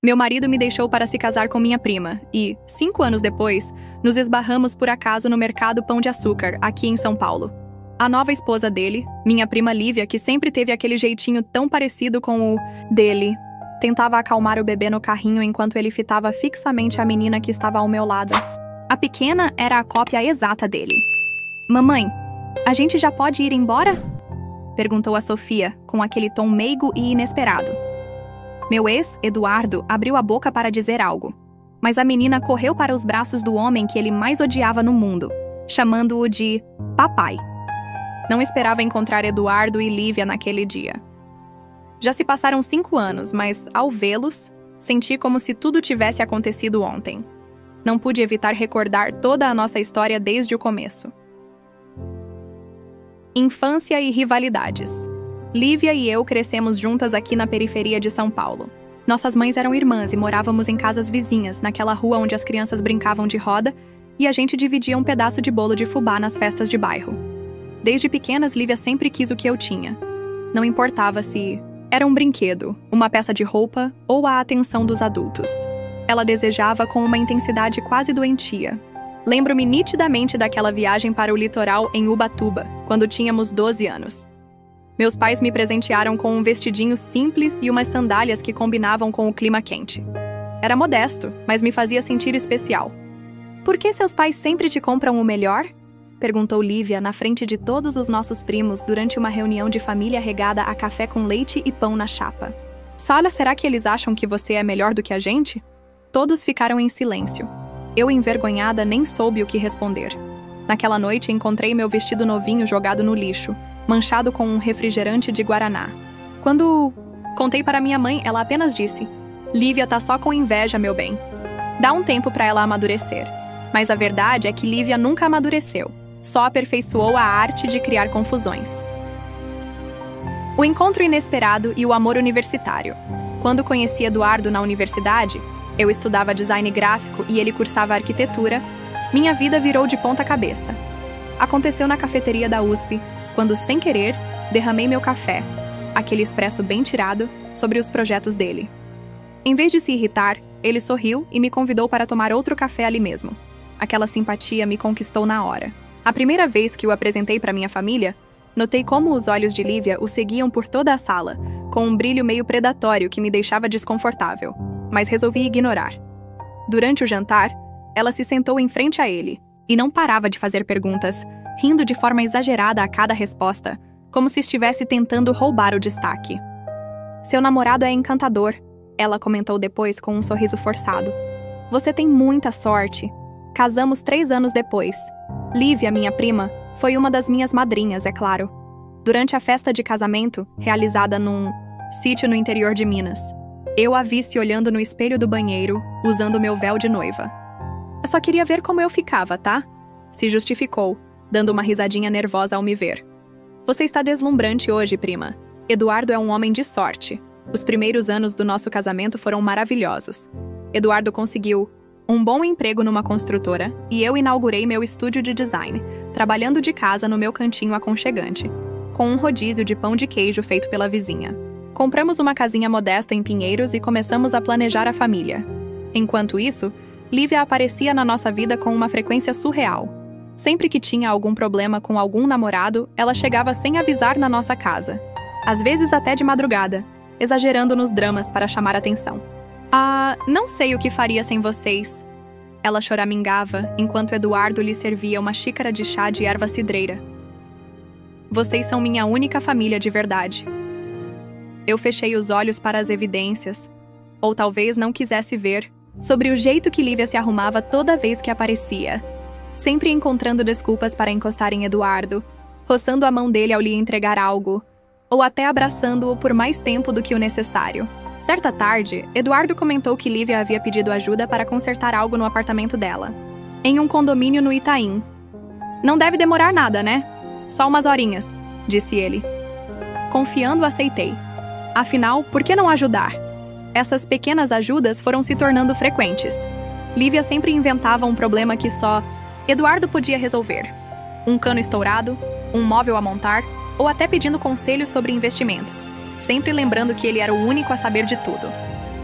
Meu marido me deixou para se casar com minha prima e, 5 anos depois, nos esbarramos por acaso no mercado Pão de Açúcar, aqui em São Paulo. A nova esposa dele, minha prima Lívia, que sempre teve aquele jeitinho tão parecido com o dele, tentava acalmar o bebê no carrinho enquanto ele fitava fixamente a menina que estava ao meu lado. A pequena era a cópia exata dele. "Mamãe, a gente já pode ir embora?" perguntou a Sofia, com aquele tom meigo e inesperado. Meu ex, Eduardo, abriu a boca para dizer algo, mas a menina correu para os braços do homem que ele mais odiava no mundo, chamando-o de papai. Não esperava encontrar Eduardo e Lívia naquele dia. Já se passaram 5 anos, mas, ao vê-los, senti como se tudo tivesse acontecido ontem. Não pude evitar recordar toda a nossa história desde o começo. Infância e rivalidades. Lívia e eu crescemos juntas aqui na periferia de São Paulo. Nossas mães eram irmãs e morávamos em casas vizinhas, naquela rua onde as crianças brincavam de roda e a gente dividia um pedaço de bolo de fubá nas festas de bairro. Desde pequenas, Lívia sempre quis o que eu tinha. Não importava se era um brinquedo, uma peça de roupa ou a atenção dos adultos. Ela desejava com uma intensidade quase doentia. Lembro-me nitidamente daquela viagem para o litoral em Ubatuba, quando tínhamos 12 anos. Meus pais me presentearam com um vestidinho simples e umas sandálias que combinavam com o clima quente. Era modesto, mas me fazia sentir especial. "Por que seus pais sempre te compram o melhor?" perguntou Lívia na frente de todos os nossos primos durante uma reunião de família regada a café com leite e pão na chapa. "Sala, será que eles acham que você é melhor do que a gente?" Todos ficaram em silêncio. Eu, envergonhada, nem soube o que responder. Naquela noite, encontrei meu vestido novinho jogado no lixo, manchado com um refrigerante de guaraná. Quando contei para minha mãe, ela apenas disse: "Lívia tá só com inveja, meu bem. Dá um tempo para ela amadurecer." Mas a verdade é que Lívia nunca amadureceu, só aperfeiçoou a arte de criar confusões. O encontro inesperado e o amor universitário. Quando conheci Eduardo na universidade, eu estudava design gráfico e ele cursava arquitetura, minha vida virou de ponta cabeça. Aconteceu na cafeteria da USP, quando, sem querer, derramei meu café, aquele expresso bem tirado, sobre os projetos dele. Em vez de se irritar, ele sorriu e me convidou para tomar outro café ali mesmo. Aquela simpatia me conquistou na hora. A primeira vez que o apresentei para minha família, notei como os olhos de Lívia o seguiam por toda a sala, com um brilho meio predatório que me deixava desconfortável, mas resolvi ignorar. Durante o jantar, ela se sentou em frente a ele e não parava de fazer perguntas, rindo de forma exagerada a cada resposta, como se estivesse tentando roubar o destaque. "Seu namorado é encantador", ela comentou depois com um sorriso forçado. "Você tem muita sorte." Casamos 3 anos depois. Lívia, minha prima, foi uma das minhas madrinhas, é claro. Durante a festa de casamento, realizada num sítio no interior de Minas, eu a vi se olhando no espelho do banheiro, usando meu véu de noiva. "Eu só queria ver como eu ficava, tá?" se justificou, dando uma risadinha nervosa ao me ver. "Você está deslumbrante hoje, prima. Eduardo é um homem de sorte. Os primeiros anos do nosso casamento foram maravilhosos. Eduardo conseguiu um bom emprego numa construtora e eu inaugurei meu estúdio de design, trabalhando de casa no meu cantinho aconchegante, com um rodízio de pão de queijo feito pela vizinha. Compramos uma casinha modesta em Pinheiros e começamos a planejar a família. Enquanto isso, Lívia aparecia na nossa vida com uma frequência surreal. Sempre que tinha algum problema com algum namorado, ela chegava sem avisar na nossa casa. Às vezes até de madrugada, exagerando nos dramas para chamar atenção. "Ah, não sei o que faria sem vocês." Ela choramingava, enquanto Eduardo lhe servia uma xícara de chá de erva cidreira. "Vocês são minha única família de verdade." Eu fechei os olhos para as evidências, ou talvez não quisesse ver, sobre o jeito que Lívia se arrumava toda vez que aparecia, sempre encontrando desculpas para encostar em Eduardo, roçando a mão dele ao lhe entregar algo, ou até abraçando-o por mais tempo do que o necessário. Certa tarde, Eduardo comentou que Lívia havia pedido ajuda para consertar algo no apartamento dela, em um condomínio no Itaim. "Não deve demorar nada, né? Só umas horinhas", disse ele. Confiando, aceitei. Afinal, por que não ajudar? Essas pequenas ajudas foram se tornando frequentes. Lívia sempre inventava um problema que só Eduardo podia resolver. Um cano estourado, um móvel a montar, ou até pedindo conselhos sobre investimentos, sempre lembrando que ele era o único a saber de tudo.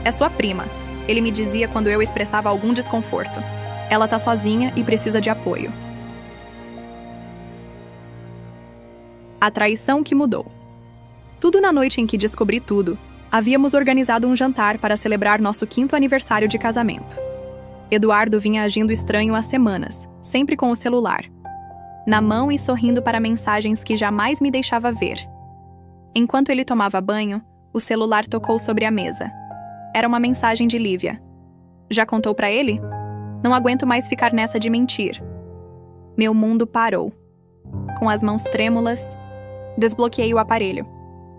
"É sua prima", Ele me dizia quando eu expressava algum desconforto. Ela tá sozinha e precisa de apoio. A traição que mudou. Tudo na noite em que descobri tudo, havíamos organizado um jantar para celebrar nosso 5º aniversário de casamento. Eduardo vinha agindo estranho há semanas, sempre com o celular na mão e sorrindo para mensagens que jamais me deixava ver. Enquanto ele tomava banho, o celular tocou sobre a mesa. Era uma mensagem de Lívia. Já contou para ele? Não aguento mais ficar nessa de mentir. Meu mundo parou. Com as mãos trêmulas, desbloqueei o aparelho.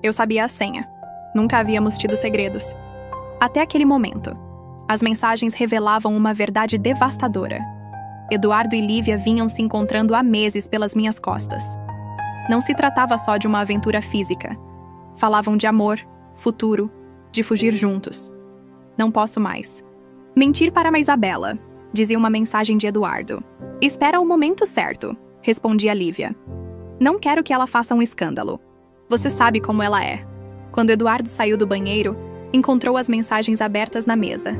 Eu sabia a senha. Nunca havíamos tido segredos. Até aquele momento, as mensagens revelavam uma verdade devastadora. Eduardo e Lívia vinham se encontrando há meses pelas minhas costas. Não se tratava só de uma aventura física. Falavam de amor, futuro, de fugir juntos. Não posso mais. Mentir para a Isabela, dizia uma mensagem de Eduardo. Espera o momento certo, respondia Lívia. Não quero que ela faça um escândalo. Você sabe como ela é. Quando Eduardo saiu do banheiro, encontrou as mensagens abertas na mesa.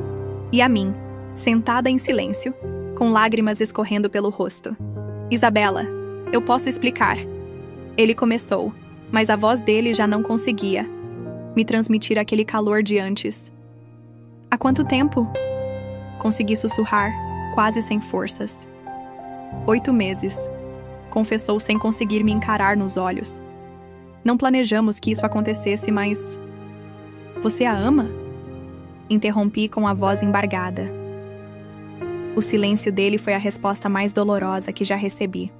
E a mim, sentada em silêncio, com lágrimas escorrendo pelo rosto. Isabela, eu posso explicar. Ele começou, mas a voz dele já não conseguia me transmitir aquele calor de antes. Há quanto tempo? Consegui sussurrar, quase sem forças. 8 meses, confessou sem conseguir me encarar nos olhos. Não planejamos que isso acontecesse, mas... Você a ama? Interrompi com a voz embargada. O silêncio dele foi a resposta mais dolorosa que já recebi.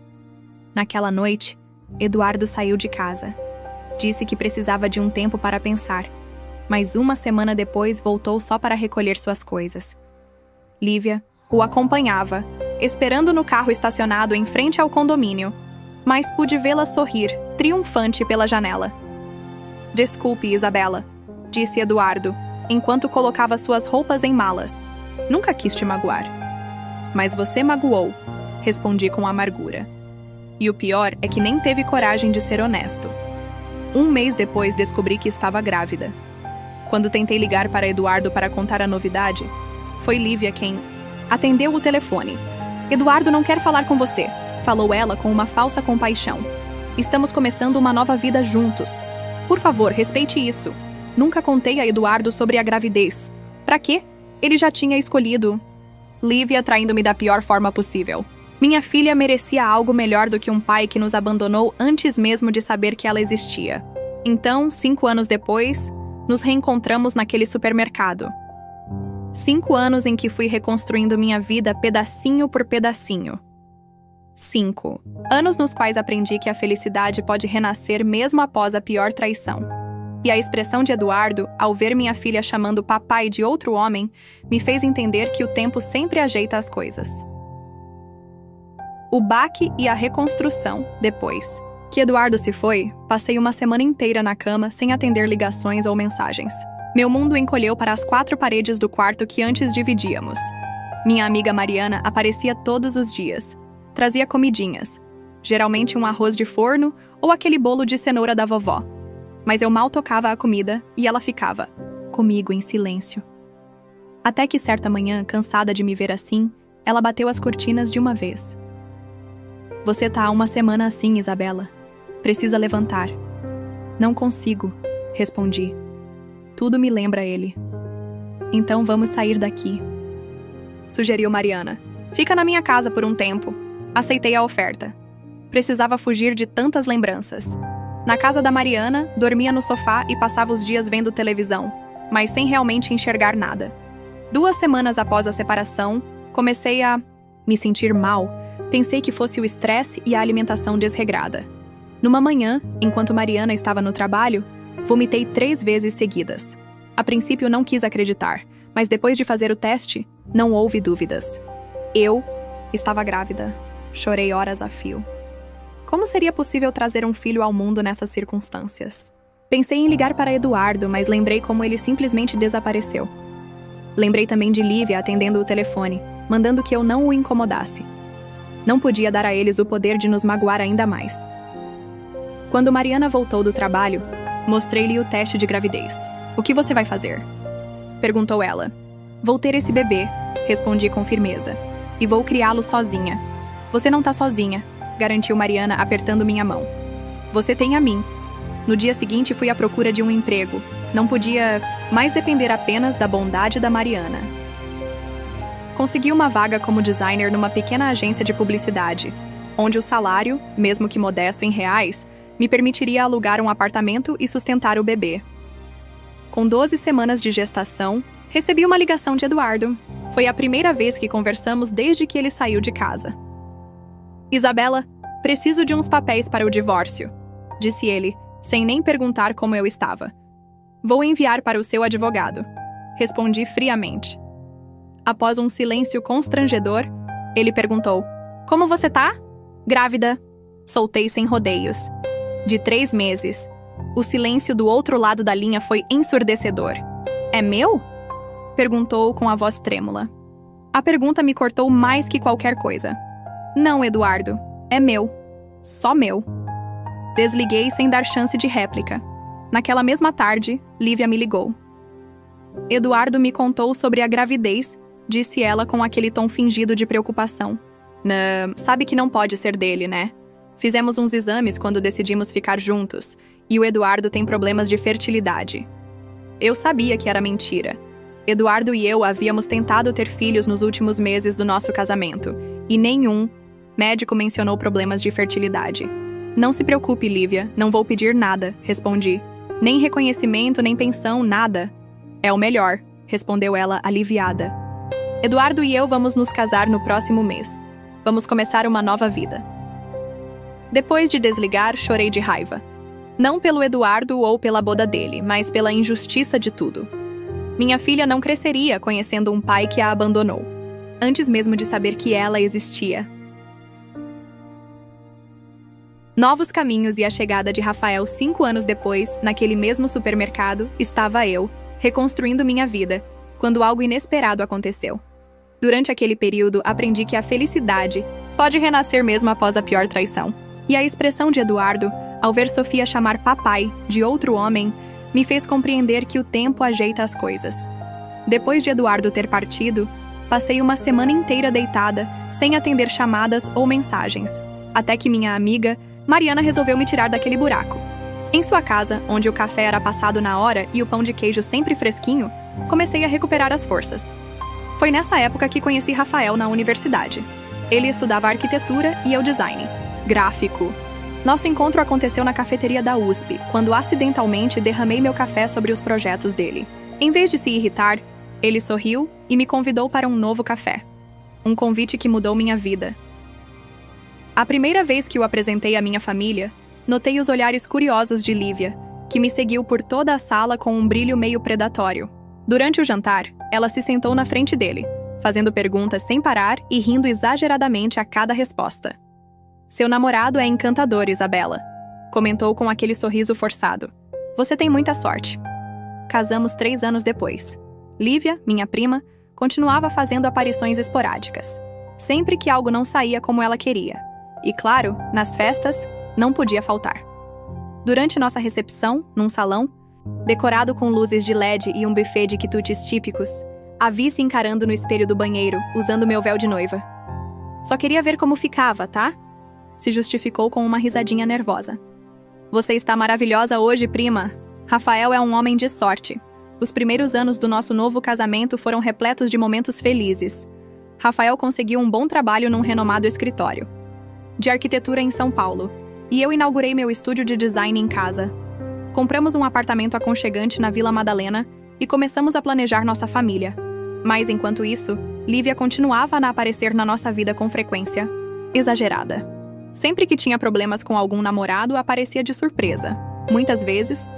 Naquela noite, Eduardo saiu de casa. Disse que precisava de um tempo para pensar, mas 1 semana depois voltou só para recolher suas coisas. Lívia o acompanhava, esperando no carro estacionado em frente ao condomínio, mas pude vê-la sorrir, triunfante pela janela. Desculpe, Isabela, disse Eduardo, enquanto colocava suas roupas em malas. Nunca quis te magoar. Mas você magoou, respondi com amargura. E o pior é que nem teve coragem de ser honesto. 1 mês depois descobri que estava grávida. Quando tentei ligar para Eduardo para contar a novidade, foi Lívia quem atendeu o telefone. Eduardo não quer falar com você, falou ela com uma falsa compaixão. Estamos começando uma nova vida juntos. Por favor, respeite isso. Nunca contei a Eduardo sobre a gravidez. Pra quê? Ele já tinha escolhido. Lívia traindo-me da pior forma possível. Minha filha merecia algo melhor do que um pai que nos abandonou antes mesmo de saber que ela existia. Então, 5 anos depois, nos reencontramos naquele supermercado. 5 anos em que fui reconstruindo minha vida pedacinho por pedacinho. 5 anos nos quais aprendi que a felicidade pode renascer mesmo após a pior traição. E a expressão de Eduardo, ao ver minha filha chamando papai de outro homem, me fez entender que o tempo sempre ajeita as coisas. O baque e a reconstrução, depois. Que Eduardo se foi, passei 1 semana inteira na cama sem atender ligações ou mensagens. Meu mundo encolheu para as 4 paredes do quarto que antes dividíamos. Minha amiga Mariana aparecia todos os dias. Trazia comidinhas, geralmente um arroz de forno ou aquele bolo de cenoura da vovó. Mas eu mal tocava a comida e ela ficava comigo em silêncio. Até que certa manhã, cansada de me ver assim, ela bateu as cortinas de uma vez. Você tá há 1 semana assim, Isabela. Precisa levantar. Não consigo, respondi. Tudo me lembra ele. Então vamos sair daqui, sugeriu Mariana. Fica na minha casa por um tempo. Aceitei a oferta. Precisava fugir de tantas lembranças. Na casa da Mariana, dormia no sofá e passava os dias vendo televisão, mas sem realmente enxergar nada. 2 semanas após a separação, comecei a me sentir mal. Pensei que fosse o estresse e a alimentação desregrada. Numa manhã, enquanto Mariana estava no trabalho, vomitei 3 vezes seguidas. A princípio não quis acreditar, mas depois de fazer o teste, não houve dúvidas. Eu estava grávida. Chorei horas a fio. Como seria possível trazer um filho ao mundo nessas circunstâncias? Pensei em ligar para Eduardo, mas lembrei como ele simplesmente desapareceu. Lembrei também de Lívia atendendo o telefone, mandando que eu não o incomodasse. Não podia dar a eles o poder de nos magoar ainda mais. Quando Mariana voltou do trabalho, mostrei-lhe o teste de gravidez. O que você vai fazer? Perguntou ela. Vou ter esse bebê, respondi com firmeza. E vou criá-lo sozinha. Você não tá sozinha, garantiu Mariana apertando minha mão. Você tem a mim. No dia seguinte fui à procura de um emprego. Não podia mais depender apenas da bondade da Mariana. Consegui uma vaga como designer numa pequena agência de publicidade, onde o salário, mesmo que modesto em reais, me permitiria alugar um apartamento e sustentar o bebê. Com 12 semanas de gestação, recebi uma ligação de Eduardo. Foi a primeira vez que conversamos desde que ele saiu de casa. Isabela, preciso de uns papéis para o divórcio, disse ele, sem nem perguntar como eu estava. Vou enviar para o seu advogado, respondi friamente. Após um silêncio constrangedor, ele perguntou: Como você tá? Grávida. Soltei sem rodeios. De 3 meses. O silêncio do outro lado da linha foi ensurdecedor. É meu? Perguntou com a voz trêmula. A pergunta me cortou mais que qualquer coisa. Não, Eduardo. É meu. Só meu. Desliguei sem dar chance de réplica. Naquela mesma tarde, Lívia me ligou. Eduardo me contou sobre a gravidez, disse ela com aquele tom fingido de preocupação. Sabe que não pode ser dele, né? Fizemos uns exames quando decidimos ficar juntos, e o Eduardo tem problemas de fertilidade. Eu sabia que era mentira. Eduardo e eu havíamos tentado ter filhos nos últimos meses do nosso casamento, e nenhum médico mencionou problemas de fertilidade. Não se preocupe, Lívia, não vou pedir nada, respondi. Nem reconhecimento, nem pensão, nada. É o melhor, respondeu ela, aliviada. Eduardo e eu vamos nos casar no próximo mês. Vamos começar uma nova vida. Depois de desligar, chorei de raiva. Não pelo Eduardo ou pela boda dele, mas pela injustiça de tudo. Minha filha não cresceria conhecendo um pai que a abandonou, antes mesmo de saber que ela existia. Novos caminhos e a chegada de Rafael 5 anos depois, naquele mesmo supermercado, estava eu, reconstruindo minha vida, quando algo inesperado aconteceu. Durante aquele período, aprendi que a felicidade pode renascer mesmo após a pior traição. E a expressão de Eduardo, ao ver Sofia chamar papai de outro homem, me fez compreender que o tempo ajeita as coisas. Depois de Eduardo ter partido, passei uma semana inteira deitada, sem atender chamadas ou mensagens, até que minha amiga, Mariana, resolveu me tirar daquele buraco. Em sua casa, onde o café era passado na hora e o pão de queijo sempre fresquinho, comecei a recuperar as forças. Foi nessa época que conheci Rafael na universidade. Ele estudava arquitetura e eu design. Gráfico. Nosso encontro aconteceu na cafeteria da USP, quando acidentalmente derramei meu café sobre os projetos dele. Em vez de se irritar, ele sorriu e me convidou para um novo café. Um convite que mudou minha vida. A primeira vez que o apresentei à minha família, notei os olhares curiosos de Lívia, que me seguiu por toda a sala com um brilho meio predatório. Durante o jantar, ela se sentou na frente dele, fazendo perguntas sem parar e rindo exageradamente a cada resposta. Seu namorado é encantador, Isabela, comentou com aquele sorriso forçado. Você tem muita sorte. Casamos 3 anos depois. Lívia, minha prima, continuava fazendo aparições esporádicas, sempre que algo não saía como ela queria. E, claro, nas festas, não podia faltar. Durante nossa recepção, num salão, decorado com luzes de LED e um buffet de quitutes típicos, a vi se encarando no espelho do banheiro, usando meu véu de noiva. Só queria ver como ficava, tá? Se justificou com uma risadinha nervosa. Você está maravilhosa hoje, prima. Rafael é um homem de sorte. Os primeiros anos do nosso novo casamento foram repletos de momentos felizes. Rafael conseguiu um bom trabalho num renomado escritório de arquitetura em São Paulo, e eu inaugurei meu estúdio de design em casa. Compramos um apartamento aconchegante na Vila Madalena e começamos a planejar nossa família. Mas, enquanto isso, Lívia continuava a aparecer na nossa vida com frequência exagerada. Sempre que tinha problemas com algum namorado, aparecia de surpresa, muitas vezes,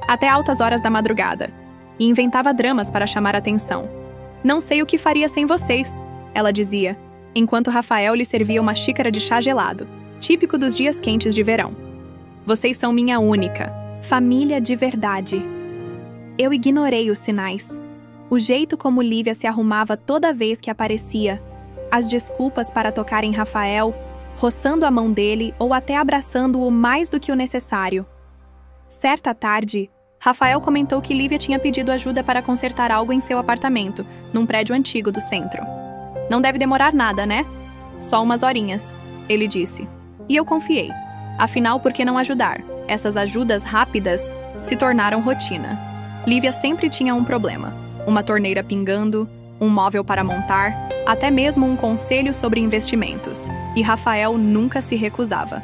até altas horas da madrugada, e inventava dramas para chamar atenção. Não sei o que faria sem vocês, ela dizia, enquanto Rafael lhe servia uma xícara de chá gelado, típico dos dias quentes de verão. Vocês são minha única família de verdade. Eu ignorei os sinais. O jeito como Lívia se arrumava toda vez que aparecia, as desculpas para tocar em Rafael, roçando a mão dele ou até abraçando-o mais do que o necessário. Certa tarde, Rafael comentou que Lívia tinha pedido ajuda para consertar algo em seu apartamento, num prédio antigo do centro. Não deve demorar nada, né? Só umas horinhas, ele disse. E eu confiei. Afinal, por que não ajudar? Essas ajudas rápidas se tornaram rotina. Lívia sempre tinha um problema. Uma torneira pingando, um móvel para montar, até mesmo um conselho sobre investimentos. E Rafael nunca se recusava.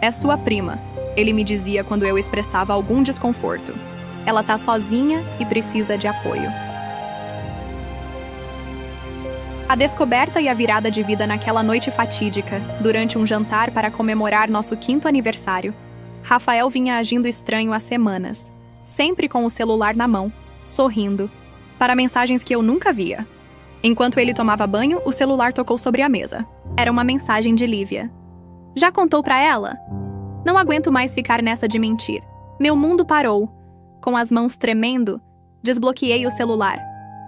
É sua prima, ele me dizia quando eu expressava algum desconforto. Ela tá sozinha e precisa de apoio. A descoberta e a virada de vida naquela noite fatídica, durante um jantar para comemorar nosso 5º aniversário. Rafael vinha agindo estranho há semanas, sempre com o celular na mão, sorrindo, para mensagens que eu nunca via. Enquanto ele tomava banho, o celular tocou sobre a mesa. Era uma mensagem de Lívia. Já contou pra ela? Não aguento mais ficar nessa de mentir. Meu mundo parou. Com as mãos tremendo, desbloqueei o celular.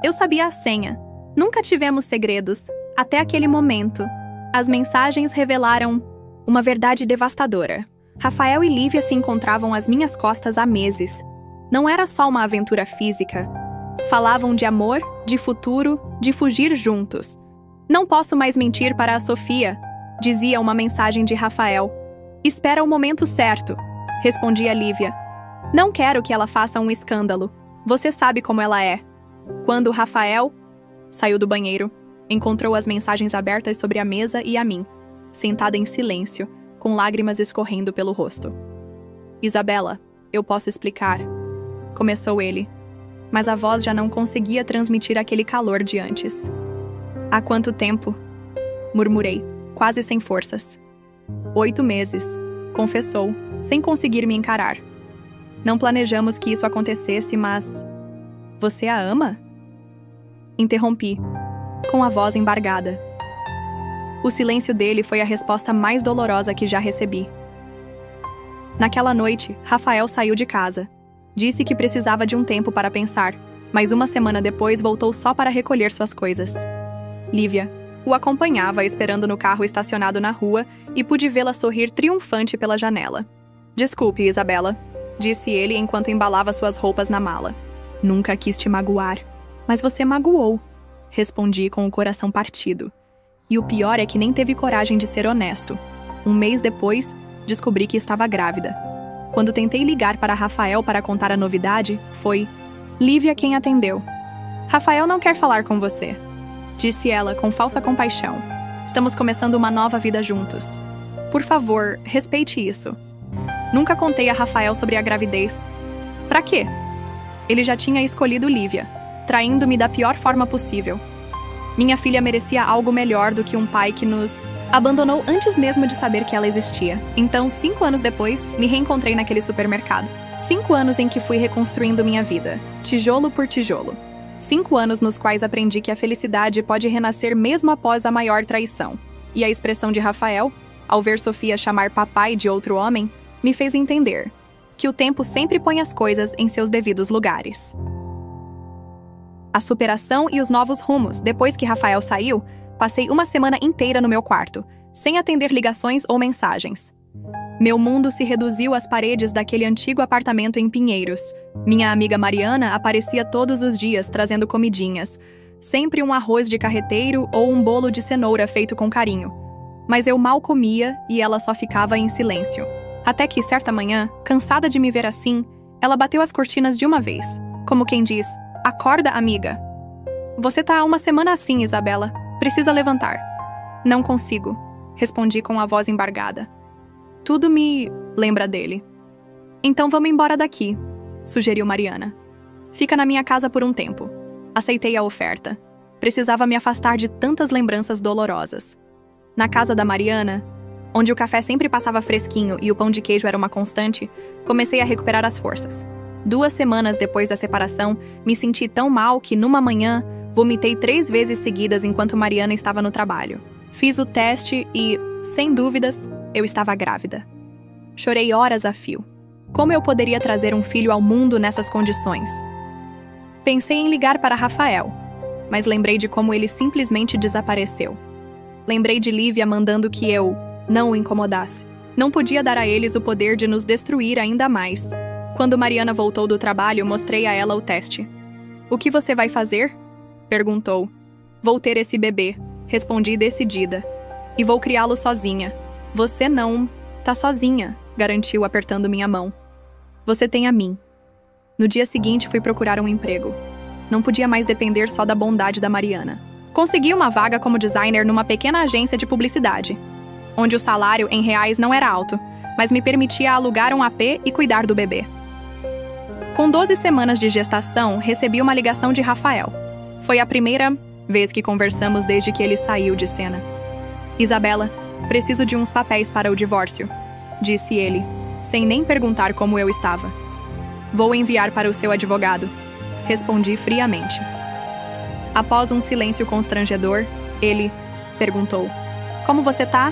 Eu sabia a senha. Nunca tivemos segredos, até aquele momento. As mensagens revelaram uma verdade devastadora. Rafael e Lívia se encontravam às minhas costas há meses. Não era só uma aventura física. Falavam de amor, de futuro, de fugir juntos. Não posso mais mentir para a Sofia, dizia uma mensagem de Rafael. Espera o momento certo, respondia Lívia. Não quero que ela faça um escândalo. Você sabe como ela é. Quando Rafael saiu do banheiro, encontrou as mensagens abertas sobre a mesa e a mim, sentada em silêncio, com lágrimas escorrendo pelo rosto. Isabela, eu posso explicar, começou ele, mas a voz já não conseguia transmitir aquele calor de antes. Há quanto tempo? Murmurei, quase sem forças. 8 meses, confessou, sem conseguir me encarar. Não planejamos que isso acontecesse, mas... Você a ama? Interrompi, com a voz embargada. O silêncio dele foi a resposta mais dolorosa que já recebi. Naquela noite, Rafael saiu de casa. Disse que precisava de um tempo para pensar, mas uma semana depois voltou só para recolher suas coisas. Lívia o acompanhava esperando no carro estacionado na rua e pude vê-la sorrir triunfante pela janela. Desculpe, Isabela, disse ele enquanto embalava suas roupas na mala. Nunca quis te magoar. Mas você magoou, respondi com o coração partido. E o pior é que nem teve coragem de ser honesto. Um mês depois, descobri que estava grávida. Quando tentei ligar para Rafael para contar a novidade, foi Lívia quem atendeu. Rafael não quer falar com você, disse ela com falsa compaixão. Estamos começando uma nova vida juntos. Por favor, respeite isso. Nunca contei a Rafael sobre a gravidez. Pra quê? Ele já tinha escolhido Lívia, traindo-me da pior forma possível. Minha filha merecia algo melhor do que um pai que nos abandonou antes mesmo de saber que ela existia. Então, 5 anos depois, me reencontrei naquele supermercado. 5 anos em que fui reconstruindo minha vida, tijolo por tijolo. 5 anos nos quais aprendi que a felicidade pode renascer mesmo após a maior traição. E a expressão de Rafael, ao ver Sofia chamar papai de outro homem, me fez entender que o tempo sempre põe as coisas em seus devidos lugares. A superação e os novos rumos. Depois que Rafael saiu, passei uma semana inteira no meu quarto, sem atender ligações ou mensagens. Meu mundo se reduziu às paredes daquele antigo apartamento em Pinheiros. Minha amiga Mariana aparecia todos os dias trazendo comidinhas, sempre um arroz de carreteiro ou um bolo de cenoura feito com carinho. Mas eu mal comia e ela só ficava em silêncio. Até que, certa manhã, cansada de me ver assim, ela bateu as cortinas de uma vez, como quem diz: acorda, amiga. Você tá há uma semana assim, Isabela. Precisa levantar. Não consigo, respondi com a voz embargada. Tudo me lembra dele. Então vamos embora daqui, sugeriu Mariana. Fica na minha casa por um tempo. Aceitei a oferta. Precisava me afastar de tantas lembranças dolorosas. Na casa da Mariana, onde o café sempre passava fresquinho e o pão de queijo era uma constante, comecei a recuperar as forças. 2 semanas depois da separação, me senti tão mal que, numa manhã, vomitei 3 vezes seguidas enquanto Mariana estava no trabalho. Fiz o teste e, sem dúvidas, eu estava grávida. Chorei horas a fio. Como eu poderia trazer um filho ao mundo nessas condições? Pensei em ligar para Rafael, mas lembrei de como ele simplesmente desapareceu. Lembrei de Lívia mandando que eu não o incomodasse. Não podia dar a eles o poder de nos destruir ainda mais. Quando Mariana voltou do trabalho, mostrei a ela o teste. "O que você vai fazer?" perguntou. "Vou ter esse bebê", respondi decidida. "E vou criá-lo sozinha." "Você não tá sozinha", garantiu apertando minha mão. "Você tem a mim." No dia seguinte, fui procurar um emprego. Não podia mais depender só da bondade da Mariana. Consegui uma vaga como designer numa pequena agência de publicidade, onde o salário em reais não era alto, mas me permitia alugar um AP e cuidar do bebê. Com 12 semanas de gestação, recebi uma ligação de Rafael. Foi a primeira vez que conversamos desde que ele saiu de cena. "Isabela, preciso de uns papéis para o divórcio", disse ele, sem nem perguntar como eu estava. "Vou enviar para o seu advogado", respondi friamente. Após um silêncio constrangedor, ele perguntou: "Como você tá?"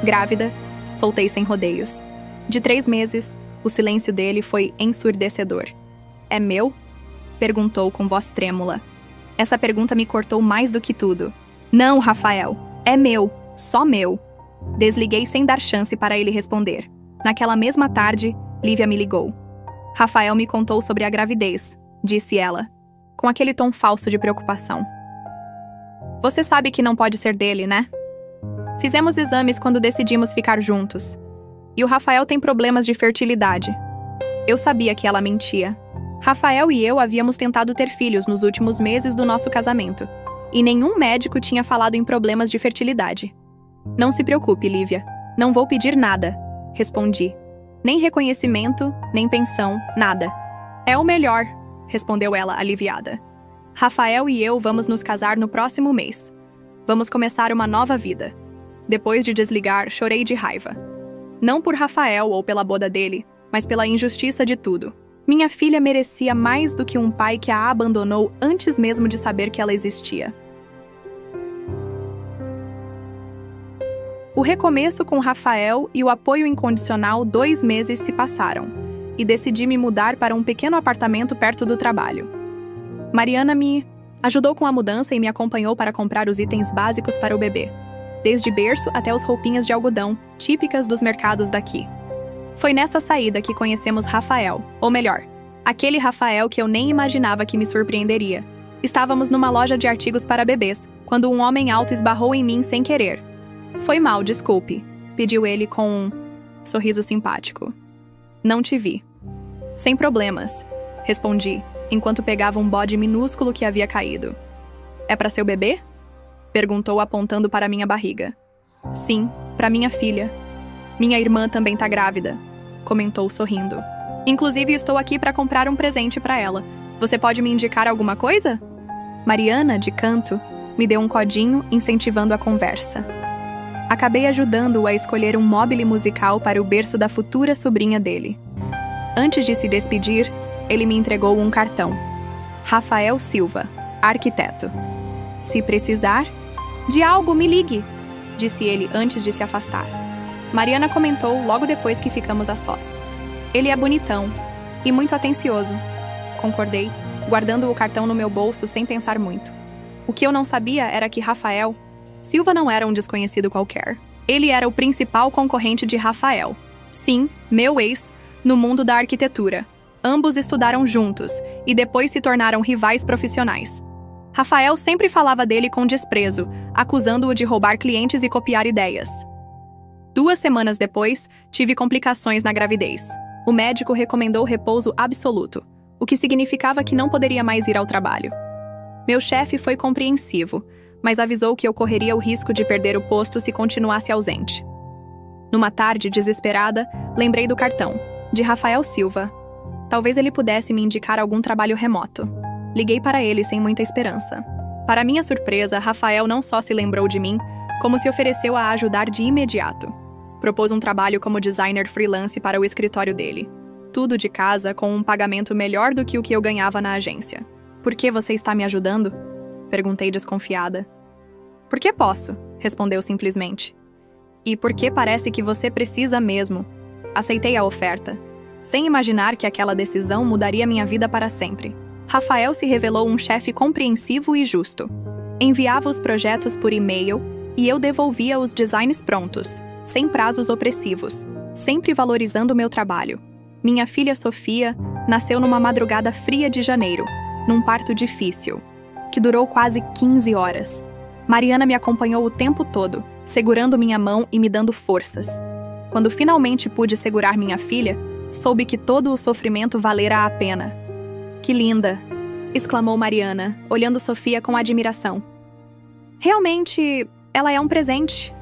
"Grávida", soltei sem rodeios. De 3 meses, o silêncio dele foi ensurdecedor. "É meu?" perguntou com voz trêmula. Essa pergunta me cortou mais do que tudo. "Não, Rafael, é meu, só meu." Desliguei sem dar chance para ele responder. Naquela mesma tarde, Lívia me ligou. "Rafael me contou sobre a gravidez", disse ela, com aquele tom falso de preocupação. "Você sabe que não pode ser dele, né? Fizemos exames quando decidimos ficar juntos. E o Rafael tem problemas de fertilidade." Eu sabia que ela mentia. Rafael e eu havíamos tentado ter filhos nos últimos meses do nosso casamento, e nenhum médico tinha falado em problemas de fertilidade. "Não se preocupe, Lívia. Não vou pedir nada", respondi. "Nem reconhecimento, nem pensão, nada." "É o melhor", respondeu ela aliviada. "Rafael e eu vamos nos casar no próximo mês. Vamos começar uma nova vida." Depois de desligar, chorei de raiva. Não por Rafael ou pela boda dele, mas pela injustiça de tudo. Minha filha merecia mais do que um pai que a abandonou antes mesmo de saber que ela existia. O recomeço com Rafael e o apoio incondicional 2 meses se passaram, e decidi me mudar para um pequeno apartamento perto do trabalho. Mariana me ajudou com a mudança e me acompanhou para comprar os itens básicos para o bebê, desde berço até as roupinhas de algodão, típicas dos mercados daqui. Foi nessa saída que conhecemos Rafael, ou melhor, aquele Rafael que eu nem imaginava que me surpreenderia. Estávamos numa loja de artigos para bebês, quando um homem alto esbarrou em mim sem querer. "Foi mal, desculpe", pediu ele com um sorriso simpático. "Não te vi." "Sem problemas", respondi, enquanto pegava um bode minúsculo que havia caído. "É para seu bebê?" perguntou apontando para minha barriga. "Sim, para minha filha. Minha irmã também tá grávida", comentou sorrindo. "Inclusive estou aqui para comprar um presente para ela. Você pode me indicar alguma coisa?" Mariana, de canto, me deu um codinho incentivando a conversa. Acabei ajudando-o a escolher um mobile musical para o berço da futura sobrinha dele. Antes de se despedir, ele me entregou um cartão. "Rafael Silva, arquiteto. Se precisar de algo, me ligue", disse ele antes de se afastar. Mariana comentou logo depois que ficamos a sós. "Ele é bonitão e muito atencioso", concordei, guardando o cartão no meu bolso sem pensar muito. O que eu não sabia era que Rafael Silva não era um desconhecido qualquer. Ele era o principal concorrente de Rafael. Sim, meu ex, no mundo da arquitetura. Ambos estudaram juntos e depois se tornaram rivais profissionais. Rafael sempre falava dele com desprezo, acusando-o de roubar clientes e copiar ideias. 2 semanas depois, tive complicações na gravidez. O médico recomendou repouso absoluto, o que significava que não poderia mais ir ao trabalho. Meu chefe foi compreensivo, mas avisou que eu correria o risco de perder o posto se continuasse ausente. Numa tarde desesperada, lembrei do cartão, de Rafael Silva. Talvez ele pudesse me indicar algum trabalho remoto. Liguei para ele sem muita esperança. Para minha surpresa, Rafael não só se lembrou de mim, como se ofereceu a ajudar de imediato. Propôs um trabalho como designer freelance para o escritório dele. Tudo de casa, com um pagamento melhor do que o que eu ganhava na agência. "Por que você está me ajudando?" perguntei desconfiada. "Porque posso", respondeu simplesmente. "E porque parece que você precisa mesmo." Aceitei a oferta, sem imaginar que aquela decisão mudaria minha vida para sempre. Rafael se revelou um chefe compreensivo e justo. Enviava os projetos por e-mail e eu devolvia os designs prontos, sem prazos opressivos, sempre valorizando o meu trabalho. Minha filha Sofia nasceu numa madrugada fria de janeiro, num parto difícil, que durou quase 15 horas. Mariana me acompanhou o tempo todo, segurando minha mão e me dando forças. Quando finalmente pude segurar minha filha, soube que todo o sofrimento valera a pena. Que linda! Exclamou Mariana, olhando Sofia com admiração. Realmente, ela é um presente,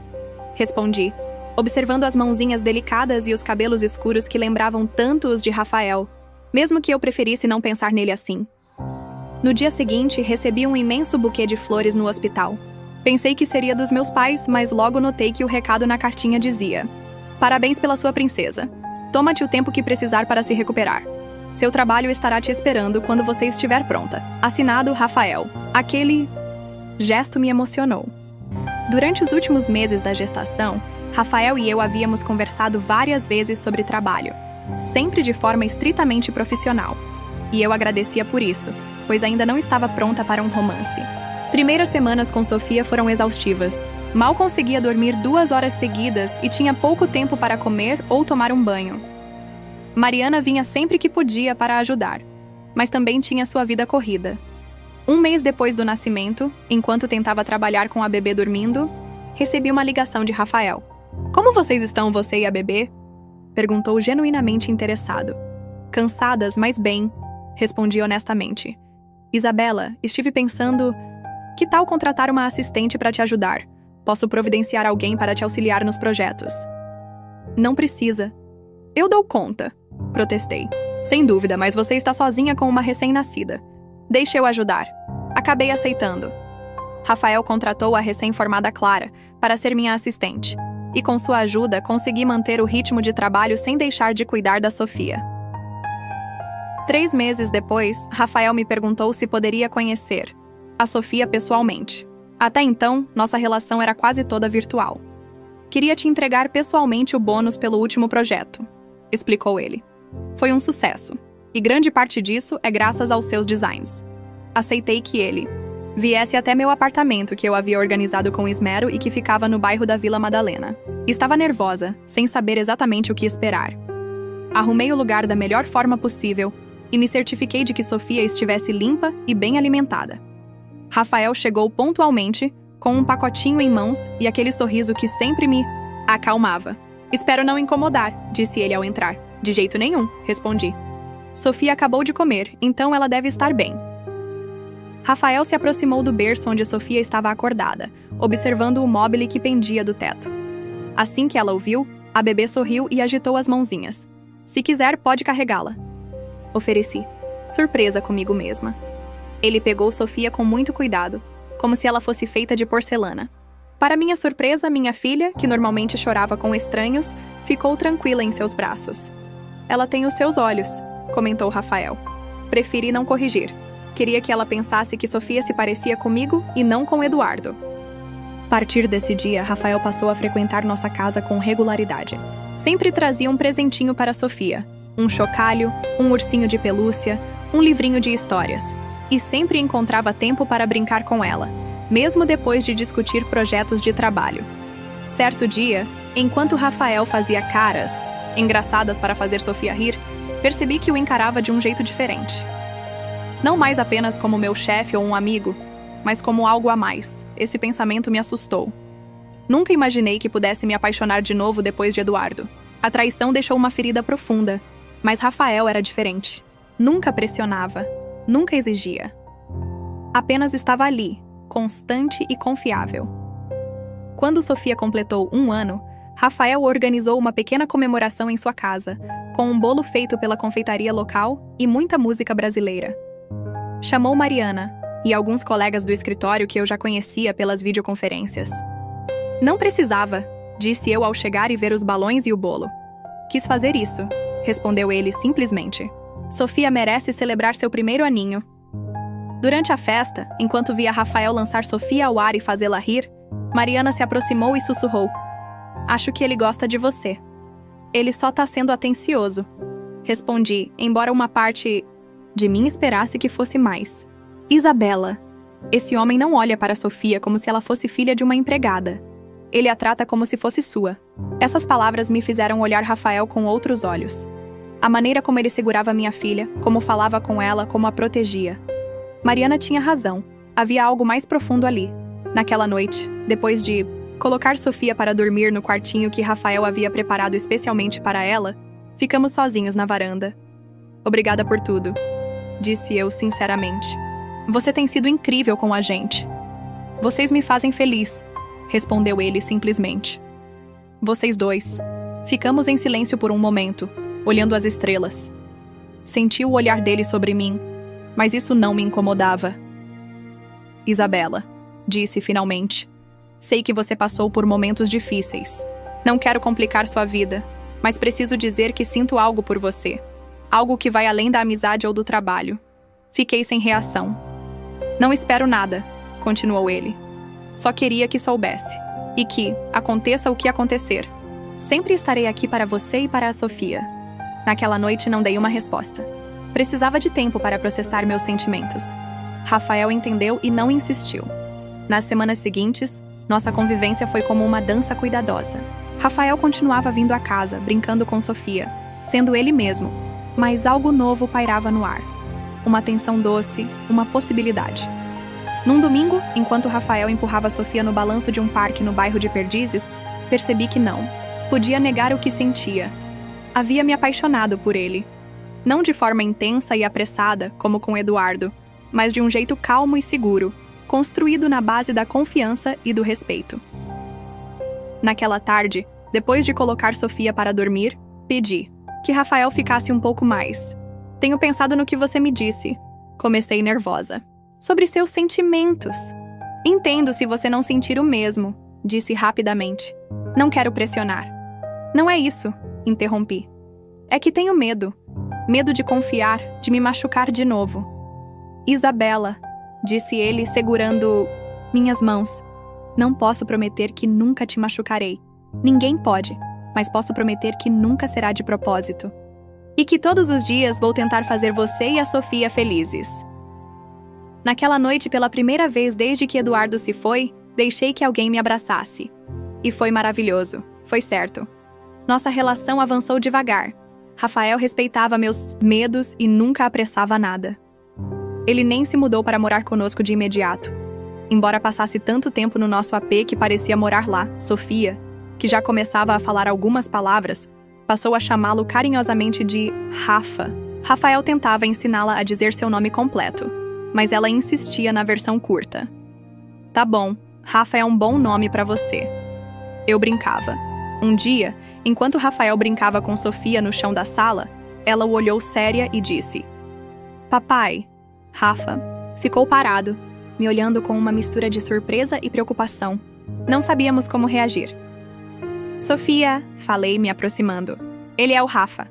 respondi, observando as mãozinhas delicadas e os cabelos escuros que lembravam tanto os de Rafael, mesmo que eu preferisse não pensar nele assim. No dia seguinte, recebi um imenso buquê de flores no hospital. Pensei que seria dos meus pais, mas logo notei que o recado na cartinha dizia: "Parabéns pela sua princesa. Toma-te o tempo que precisar para se recuperar. Seu trabalho estará te esperando quando você estiver pronta. Assinado Rafael." Aquele gesto me emocionou. Durante os últimos meses da gestação, Rafael e eu havíamos conversado várias vezes sobre trabalho, sempre de forma estritamente profissional. E eu agradecia por isso, pois ainda não estava pronta para um romance. Primeiras semanas com Sofia foram exaustivas. Mal conseguia dormir 2 horas seguidas e tinha pouco tempo para comer ou tomar um banho. Mariana vinha sempre que podia para ajudar, mas também tinha sua vida corrida. Um mês depois do nascimento, enquanto tentava trabalhar com a bebê dormindo, recebi uma ligação de Rafael. "Como vocês estão, você e a bebê?" Perguntou genuinamente interessado. "Cansadas, mas bem", respondi honestamente. "Isabela, estive pensando, que tal contratar uma assistente para te ajudar? Posso providenciar alguém para te auxiliar nos projetos." "Não precisa. Eu dou conta", protestei. "Sem dúvida, mas você está sozinha com uma recém-nascida. Deixe eu ajudar." Acabei aceitando. Rafael contratou a recém-formada Clara para ser minha assistente, e com sua ajuda consegui manter o ritmo de trabalho sem deixar de cuidar da Sofia. 3 meses depois, Rafael me perguntou se poderia conhecer a Sofia pessoalmente. Até então, nossa relação era quase toda virtual. "Queria te entregar pessoalmente o bônus pelo último projeto", explicou ele. "Foi um sucesso, e grande parte disso é graças aos seus designs." Aceitei que ele viesse até meu apartamento que eu havia organizado com esmero e que ficava no bairro da Vila Madalena. Estava nervosa, sem saber exatamente o que esperar. Arrumei o lugar da melhor forma possível e me certifiquei de que Sofia estivesse limpa e bem alimentada. Rafael chegou pontualmente, com um pacotinho em mãos e aquele sorriso que sempre me acalmava. "Espero não incomodar", disse ele ao entrar. "De jeito nenhum", respondi. "Sofia acabou de comer, então ela deve estar bem." Rafael se aproximou do berço onde Sofia estava acordada, observando o móbile que pendia do teto. Assim que ela o viu, a bebê sorriu e agitou as mãozinhas. "Se quiser, pode carregá-la", ofereci, surpresa comigo mesma. Ele pegou Sofia com muito cuidado, como se ela fosse feita de porcelana. Para minha surpresa, minha filha, que normalmente chorava com estranhos, ficou tranquila em seus braços. "Ela tem os seus olhos", comentou Rafael. Preferi não corrigir. Queria que ela pensasse que Sofia se parecia comigo e não com Eduardo. A partir desse dia, Rafael passou a frequentar nossa casa com regularidade. Sempre trazia um presentinho para Sofia, um chocalho, um ursinho de pelúcia, um livrinho de histórias, e sempre encontrava tempo para brincar com ela, mesmo depois de discutir projetos de trabalho. Certo dia, enquanto Rafael fazia caras engraçadas para fazer Sofia rir, percebi que o encarava de um jeito diferente. Não mais apenas como meu chefe ou um amigo, mas como algo a mais. Esse pensamento me assustou. Nunca imaginei que pudesse me apaixonar de novo depois de Eduardo. A traição deixou uma ferida profunda, mas Rafael era diferente. Nunca pressionava, nunca exigia. Apenas estava ali, constante e confiável. Quando Sofia completou 1 ano, Rafael organizou uma pequena comemoração em sua casa, com um bolo feito pela confeitaria local e muita música brasileira. Chamou Mariana e alguns colegas do escritório que eu já conhecia pelas videoconferências. "Não precisava", disse eu ao chegar e ver os balões e o bolo. "Quis fazer isso", respondeu ele simplesmente. "Sofia merece celebrar seu primeiro aninho." Durante a festa, enquanto via Rafael lançar Sofia ao ar e fazê-la rir, Mariana se aproximou e sussurrou: "Acho que ele gosta de você." "Ele só tá sendo atencioso", respondi, embora uma parte de mim esperasse que fosse mais. "Isabela, esse homem não olha para Sofia como se ela fosse filha de uma empregada. Ele a trata como se fosse sua." Essas palavras me fizeram olhar Rafael com outros olhos. A maneira como ele segurava minha filha, como falava com ela, como a protegia. Mariana tinha razão. Havia algo mais profundo ali. Naquela noite, depois de colocar Sofia para dormir no quartinho que Rafael havia preparado especialmente para ela, ficamos sozinhos na varanda. Obrigada por tudo, disse eu sinceramente. Você tem sido incrível com a gente. Vocês me fazem feliz, respondeu ele simplesmente. Vocês dois. Ficamos em silêncio por um momento, olhando as estrelas. Senti o olhar dele sobre mim, mas isso não me incomodava. Isabela, disse finalmente. Sei que você passou por momentos difíceis. Não quero complicar sua vida, mas preciso dizer que sinto algo por você. Algo que vai além da amizade ou do trabalho. Fiquei sem reação. Não espero nada, continuou ele. Só queria que soubesse. E que, aconteça o que acontecer, sempre estarei aqui para você e para a Sofia. Naquela noite não dei uma resposta. Precisava de tempo para processar meus sentimentos. Rafael entendeu e não insistiu. Nas semanas seguintes, nossa convivência foi como uma dança cuidadosa. Rafael continuava vindo à casa, brincando com Sofia, sendo ele mesmo, mas algo novo pairava no ar. Uma tensão doce, uma possibilidade. Num domingo, enquanto Rafael empurrava Sofia no balanço de um parque no bairro de Perdizes, percebi que não. Podia negar o que sentia. Havia me apaixonado por ele. Não de forma intensa e apressada, como com Eduardo, mas de um jeito calmo e seguro, construído na base da confiança e do respeito. Naquela tarde, depois de colocar Sofia para dormir, pedi que Rafael ficasse um pouco mais. Tenho pensado no que você me disse. Comecei nervosa. Sobre seus sentimentos. Entendo se você não sentir o mesmo, disse rapidamente. Não quero pressionar. Não é isso, interrompi. É que tenho medo. Medo de confiar, de me machucar de novo. Isabela, disse ele segurando minhas mãos. Não posso prometer que nunca te machucarei. Ninguém pode, mas posso prometer que nunca será de propósito. E que todos os dias vou tentar fazer você e a Sofia felizes. Naquela noite, pela primeira vez desde que Eduardo se foi, deixei que alguém me abraçasse. E foi maravilhoso, foi certo. Nossa relação avançou devagar. Rafael respeitava meus medos e nunca apressava nada. Ele nem se mudou para morar conosco de imediato. Embora passasse tanto tempo no nosso AP que parecia morar lá, Sofia, que já começava a falar algumas palavras, passou a chamá-lo carinhosamente de Rafa. Rafael tentava ensiná-la a dizer seu nome completo, mas ela insistia na versão curta. Tá bom, Rafa é um bom nome para você. Eu brincava. Um dia, enquanto Rafael brincava com Sofia no chão da sala, ela o olhou séria e disse: Papai. Rafa ficou parado, me olhando com uma mistura de surpresa e preocupação. Não sabíamos como reagir. Sofia, falei me aproximando. Ele é o Rafa.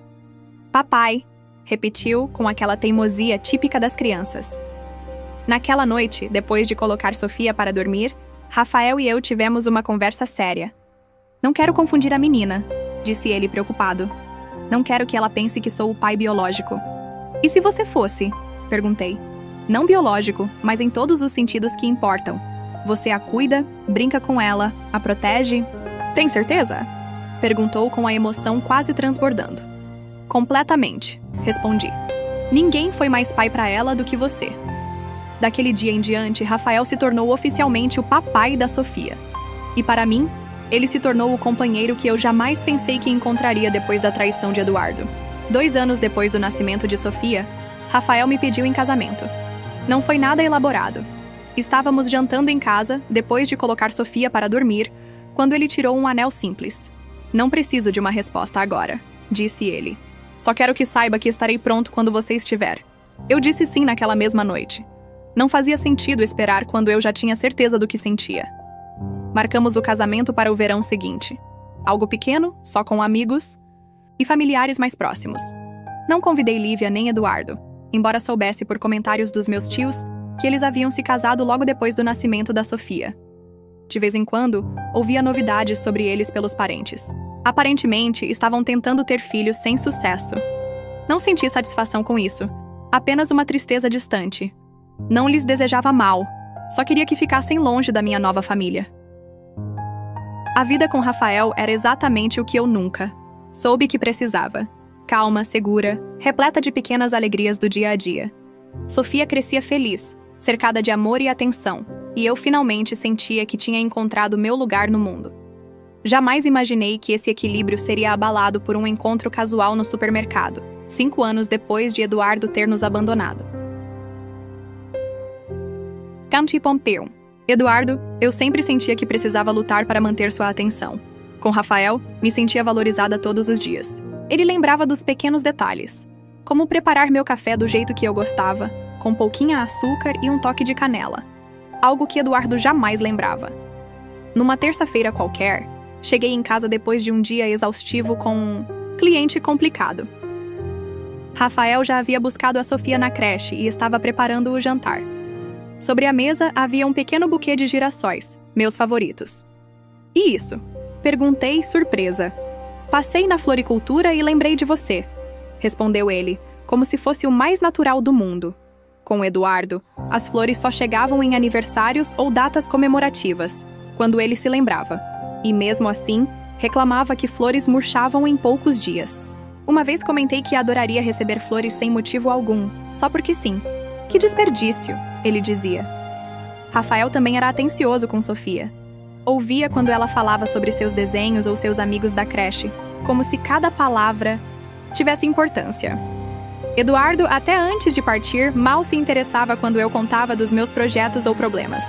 Papai, repetiu com aquela teimosia típica das crianças. Naquela noite, depois de colocar Sofia para dormir, Rafael e eu tivemos uma conversa séria. Não quero confundir a menina, disse ele preocupado. Não quero que ela pense que sou o pai biológico. E se você fosse? Perguntei. Não biológico, mas em todos os sentidos que importam. Você a cuida, brinca com ela, a protege? Tem certeza? Perguntou com a emoção quase transbordando. Completamente, respondi. Ninguém foi mais pai para ela do que você. Daquele dia em diante, Rafael se tornou oficialmente o papai da Sofia. E para mim, ele se tornou o companheiro que eu jamais pensei que encontraria depois da traição de Eduardo. 2 anos depois do nascimento de Sofia, Rafael me pediu em casamento. Não foi nada elaborado. Estávamos jantando em casa, depois de colocar Sofia para dormir, quando ele tirou um anel simples. Não preciso de uma resposta agora, disse ele. Só quero que saiba que estarei pronto quando você estiver. Eu disse sim naquela mesma noite. Não fazia sentido esperar quando eu já tinha certeza do que sentia. Marcamos o casamento para o verão seguinte. Algo pequeno, só com amigos e familiares mais próximos. Não convidei Lívia nem Eduardo, embora soubesse por comentários dos meus tios que eles haviam se casado logo depois do nascimento da Sofia. De vez em quando, ouvia novidades sobre eles pelos parentes. Aparentemente, estavam tentando ter filhos sem sucesso. Não senti satisfação com isso, apenas uma tristeza distante. Não lhes desejava mal, só queria que ficassem longe da minha nova família. A vida com Rafael era exatamente o que eu nunca soube que precisava. calma, segura, repleta de pequenas alegrias do dia a dia. Sofia crescia feliz, cercada de amor e atenção, e eu finalmente sentia que tinha encontrado meu lugar no mundo. Jamais imaginei que esse equilíbrio seria abalado por um encontro casual no supermercado, 5 anos depois de Eduardo ter nos abandonado. Canti Pompeu. Eduardo, eu sempre sentia que precisava lutar para manter sua atenção. Com Rafael, me sentia valorizada todos os dias. Ele lembrava dos pequenos detalhes, como preparar meu café do jeito que eu gostava, com pouquinho açúcar e um toque de canela, algo que Eduardo jamais lembrava. Numa terça-feira qualquer, cheguei em casa depois de um dia exaustivo com um cliente complicado. Rafael já havia buscado a Sofia na creche e estava preparando o jantar. Sobre a mesa havia um pequeno buquê de girassóis, meus favoritos. E isso? Perguntei, surpresa. Passei na floricultura e lembrei de você, respondeu ele, como se fosse o mais natural do mundo. Com Eduardo, as flores só chegavam em aniversários ou datas comemorativas, quando ele se lembrava. E mesmo assim, reclamava que flores murchavam em poucos dias. Uma vez comentei que adoraria receber flores sem motivo algum, só porque sim. Que desperdício, ele dizia. Rafael também era atencioso com Sofia. Ouvia quando ela falava sobre seus desenhos ou seus amigos da creche, como se cada palavra tivesse importância. Eduardo, até antes de partir, mal se interessava quando eu contava dos meus projetos ou problemas.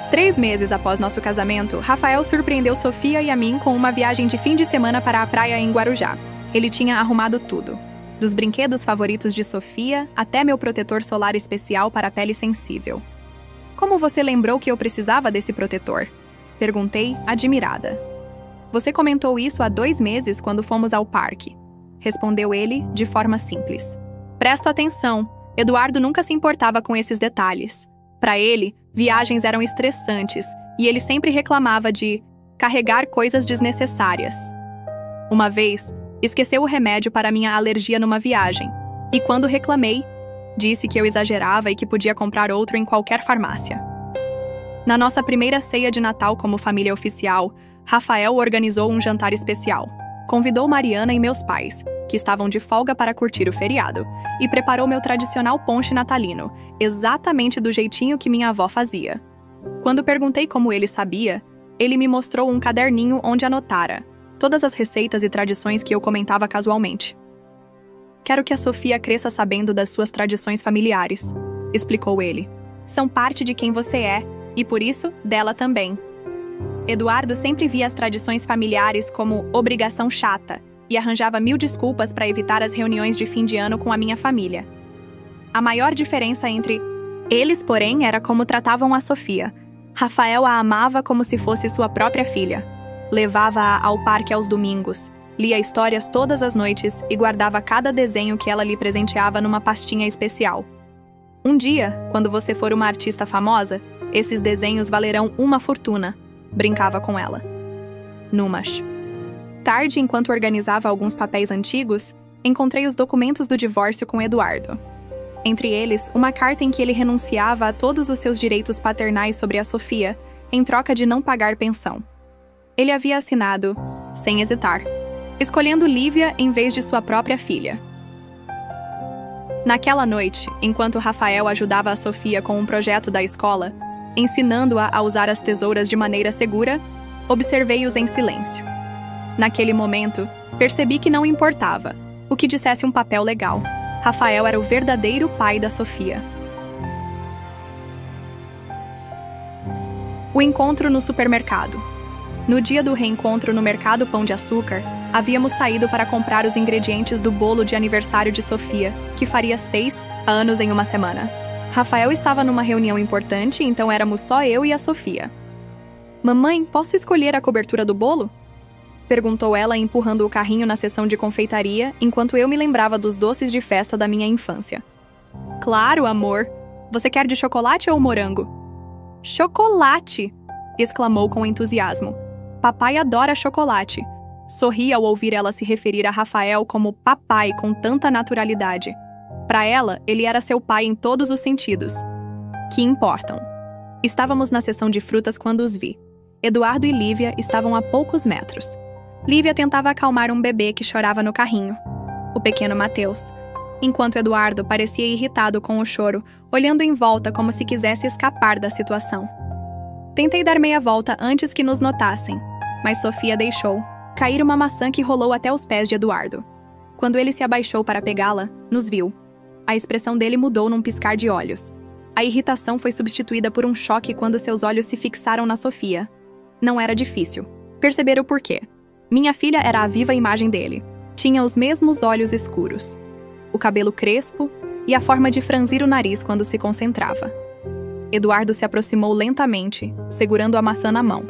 3 meses após nosso casamento, Rafael surpreendeu Sofia e a mim com uma viagem de fim de semana para a praia em Guarujá. Ele tinha arrumado tudo, dos brinquedos favoritos de Sofia até meu protetor solar especial para a pele sensível. Como você lembrou que eu precisava desse protetor? Perguntei, admirada. Você comentou isso há 2 meses quando fomos ao parque, respondeu ele de forma simples. Presto atenção, Eduardo nunca se importava com esses detalhes. Para ele, viagens eram estressantes e ele sempre reclamava de carregar coisas desnecessárias. Uma vez, esqueceu o remédio para minha alergia numa viagem, e quando reclamei, disse que eu exagerava e que podia comprar outro em qualquer farmácia. Na nossa primeira ceia de Natal como família oficial, Rafael organizou um jantar especial. Convidou Mariana e meus pais, que estavam de folga para curtir o feriado, e preparou meu tradicional ponche natalino, exatamente do jeitinho que minha avó fazia. Quando perguntei como ele sabia, ele me mostrou um caderninho onde anotara todas as receitas e tradições que eu comentava casualmente. Quero que a Sofia cresça sabendo das suas tradições familiares, explicou ele. São parte de quem você é, e por isso, dela também. Eduardo sempre via as tradições familiares como obrigação chata e arranjava 1000 desculpas para evitar as reuniões de fim de ano com a minha família. A maior diferença entre eles, porém, era como tratavam a Sofia. Rafael a amava como se fosse sua própria filha. Levava-a ao parque aos domingos, lia histórias todas as noites e guardava cada desenho que ela lhe presenteava numa pastinha especial. Um dia, quando você for uma artista famosa, esses desenhos valerão uma fortuna, brincava com ela. Numas. Tarde, enquanto organizava alguns papéis antigos, encontrei os documentos do divórcio com Eduardo. Entre eles, uma carta em que ele renunciava a todos os seus direitos paternais sobre a Sofia, em troca de não pagar pensão. Ele havia assinado, sem hesitar, escolhendo Lívia em vez de sua própria filha. Naquela noite, enquanto Rafael ajudava a Sofia com um projeto da escola, ensinando-a a usar as tesouras de maneira segura, observei-os em silêncio. Naquele momento, percebi que não importava o que dissesse um papel legal. Rafael era o verdadeiro pai da Sofia. O encontro no supermercado. No dia do reencontro no mercado Pão de Açúcar, havíamos saído para comprar os ingredientes do bolo de aniversário de Sofia, que faria 6 anos em uma semana. Rafael estava numa reunião importante, então éramos só eu e a Sofia. Mamãe, posso escolher a cobertura do bolo? Perguntou ela, empurrando o carrinho na seção de confeitaria, enquanto eu me lembrava dos doces de festa da minha infância. Claro, amor. Você quer de chocolate ou morango? Chocolate! Exclamou com entusiasmo. Papai adora chocolate. Sorri ao ouvir ela se referir a Rafael como papai com tanta naturalidade. Para ela, ele era seu pai em todos os sentidos. Que importam. Estávamos na seção de frutas quando os vi. Eduardo e Lívia estavam a poucos metros. Lívia tentava acalmar um bebê que chorava no carrinho. o pequeno Mateus, enquanto Eduardo parecia irritado com o choro, olhando em volta como se quisesse escapar da situação. Tentei dar meia volta antes que nos notassem, mas Sofia deixou cair uma maçã que rolou até os pés de Eduardo. Quando ele se abaixou para pegá-la, nos viu. A expressão dele mudou num piscar de olhos. A irritação foi substituída por um choque quando seus olhos se fixaram na Sofia. Não era difícil perceber o porquê. Minha filha era a viva imagem dele. Tinha os mesmos olhos escuros, o cabelo crespo e a forma de franzir o nariz quando se concentrava. Eduardo se aproximou lentamente, segurando a maçã na mão.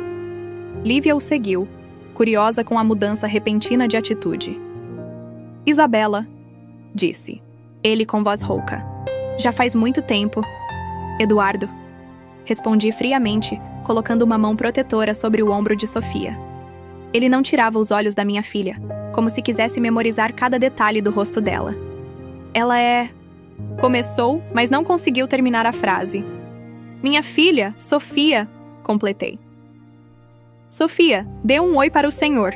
Lívia o seguiu, curiosa com a mudança repentina de atitude. Isabela, disse ele com voz rouca. Já faz muito tempo. Eduardo, respondi friamente, colocando uma mão protetora sobre o ombro de Sofia. Ele não tirava os olhos da minha filha, como se quisesse memorizar cada detalhe do rosto dela. Ela é... Começou, mas não conseguiu terminar a frase. Minha filha, Sofia, completei. Sofia, dê um oi para o senhor.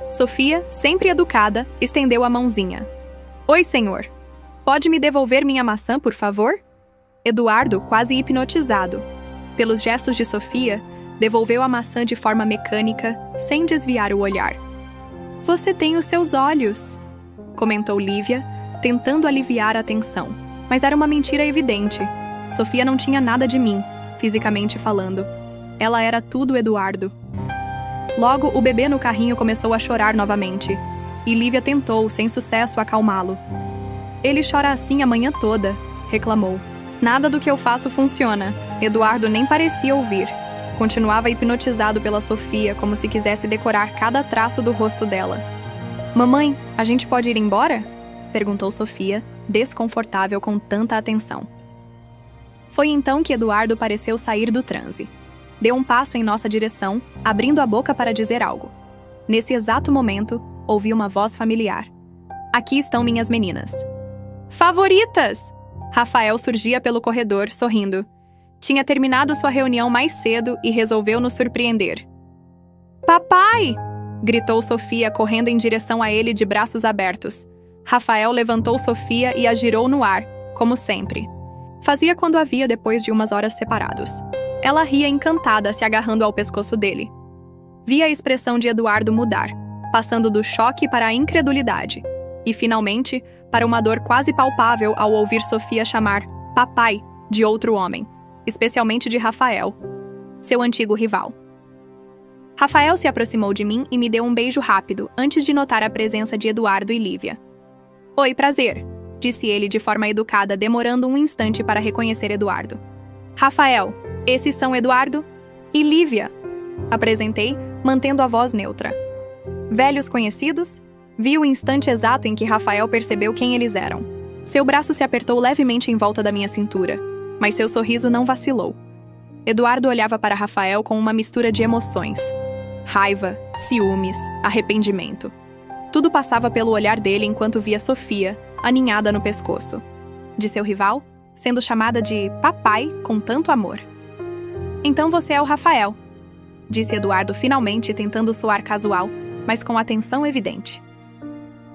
Sofia, sempre educada, estendeu a mãozinha. Oi, senhor. Pode me devolver minha maçã, por favor? Eduardo, quase hipnotizado pelos gestos de Sofia, devolveu a maçã de forma mecânica, sem desviar o olhar. Você tem os seus olhos, comentou Lívia, tentando aliviar a tensão. Mas era uma mentira evidente. Sofia não tinha nada de mim, fisicamente falando. Ela era tudo Eduardo. Logo, o bebê no carrinho começou a chorar novamente, e Lívia tentou, sem sucesso, acalmá-lo. Ele chora assim a manhã toda, reclamou. Nada do que eu faço funciona. Eduardo nem parecia ouvir. Continuava hipnotizado pela Sofia, como se quisesse decorar cada traço do rosto dela. Mamãe, a gente pode ir embora? Perguntou Sofia, desconfortável com tanta atenção. Foi então que Eduardo pareceu sair do transe. Deu um passo em nossa direção, abrindo a boca para dizer algo. Nesse exato momento, ouvi uma voz familiar. Aqui estão minhas meninas. Favoritas! Rafael surgia pelo corredor, sorrindo. Tinha terminado sua reunião mais cedo e resolveu nos surpreender. Papai! Gritou Sofia, correndo em direção a ele de braços abertos. Rafael levantou Sofia e a girou no ar, como sempre. Fazia quando a via depois de umas horas separados. Ela ria encantada, se agarrando ao pescoço dele. Vi a expressão de Eduardo mudar, passando do choque para a incredulidade. E, finalmente, para uma dor quase palpável ao ouvir Sofia chamar papai de outro homem, especialmente de Rafael, seu antigo rival. Rafael se aproximou de mim e me deu um beijo rápido, antes de notar a presença de Eduardo e Lívia. Oi, prazer, disse ele de forma educada, demorando um instante para reconhecer Eduardo. Rafael, esses são Eduardo e Lívia, apresentei, mantendo a voz neutra. Velhos conhecidos? Vi o instante exato em que Rafael percebeu quem eles eram. Seu braço se apertou levemente em volta da minha cintura, mas seu sorriso não vacilou. Eduardo olhava para Rafael com uma mistura de emoções. Raiva, ciúmes, arrependimento. Tudo passava pelo olhar dele enquanto via Sofia, aninhada no pescoço de seu rival, sendo chamada de papai com tanto amor. Então você é o Rafael, disse Eduardo finalmente, tentando soar casual, mas com atenção evidente.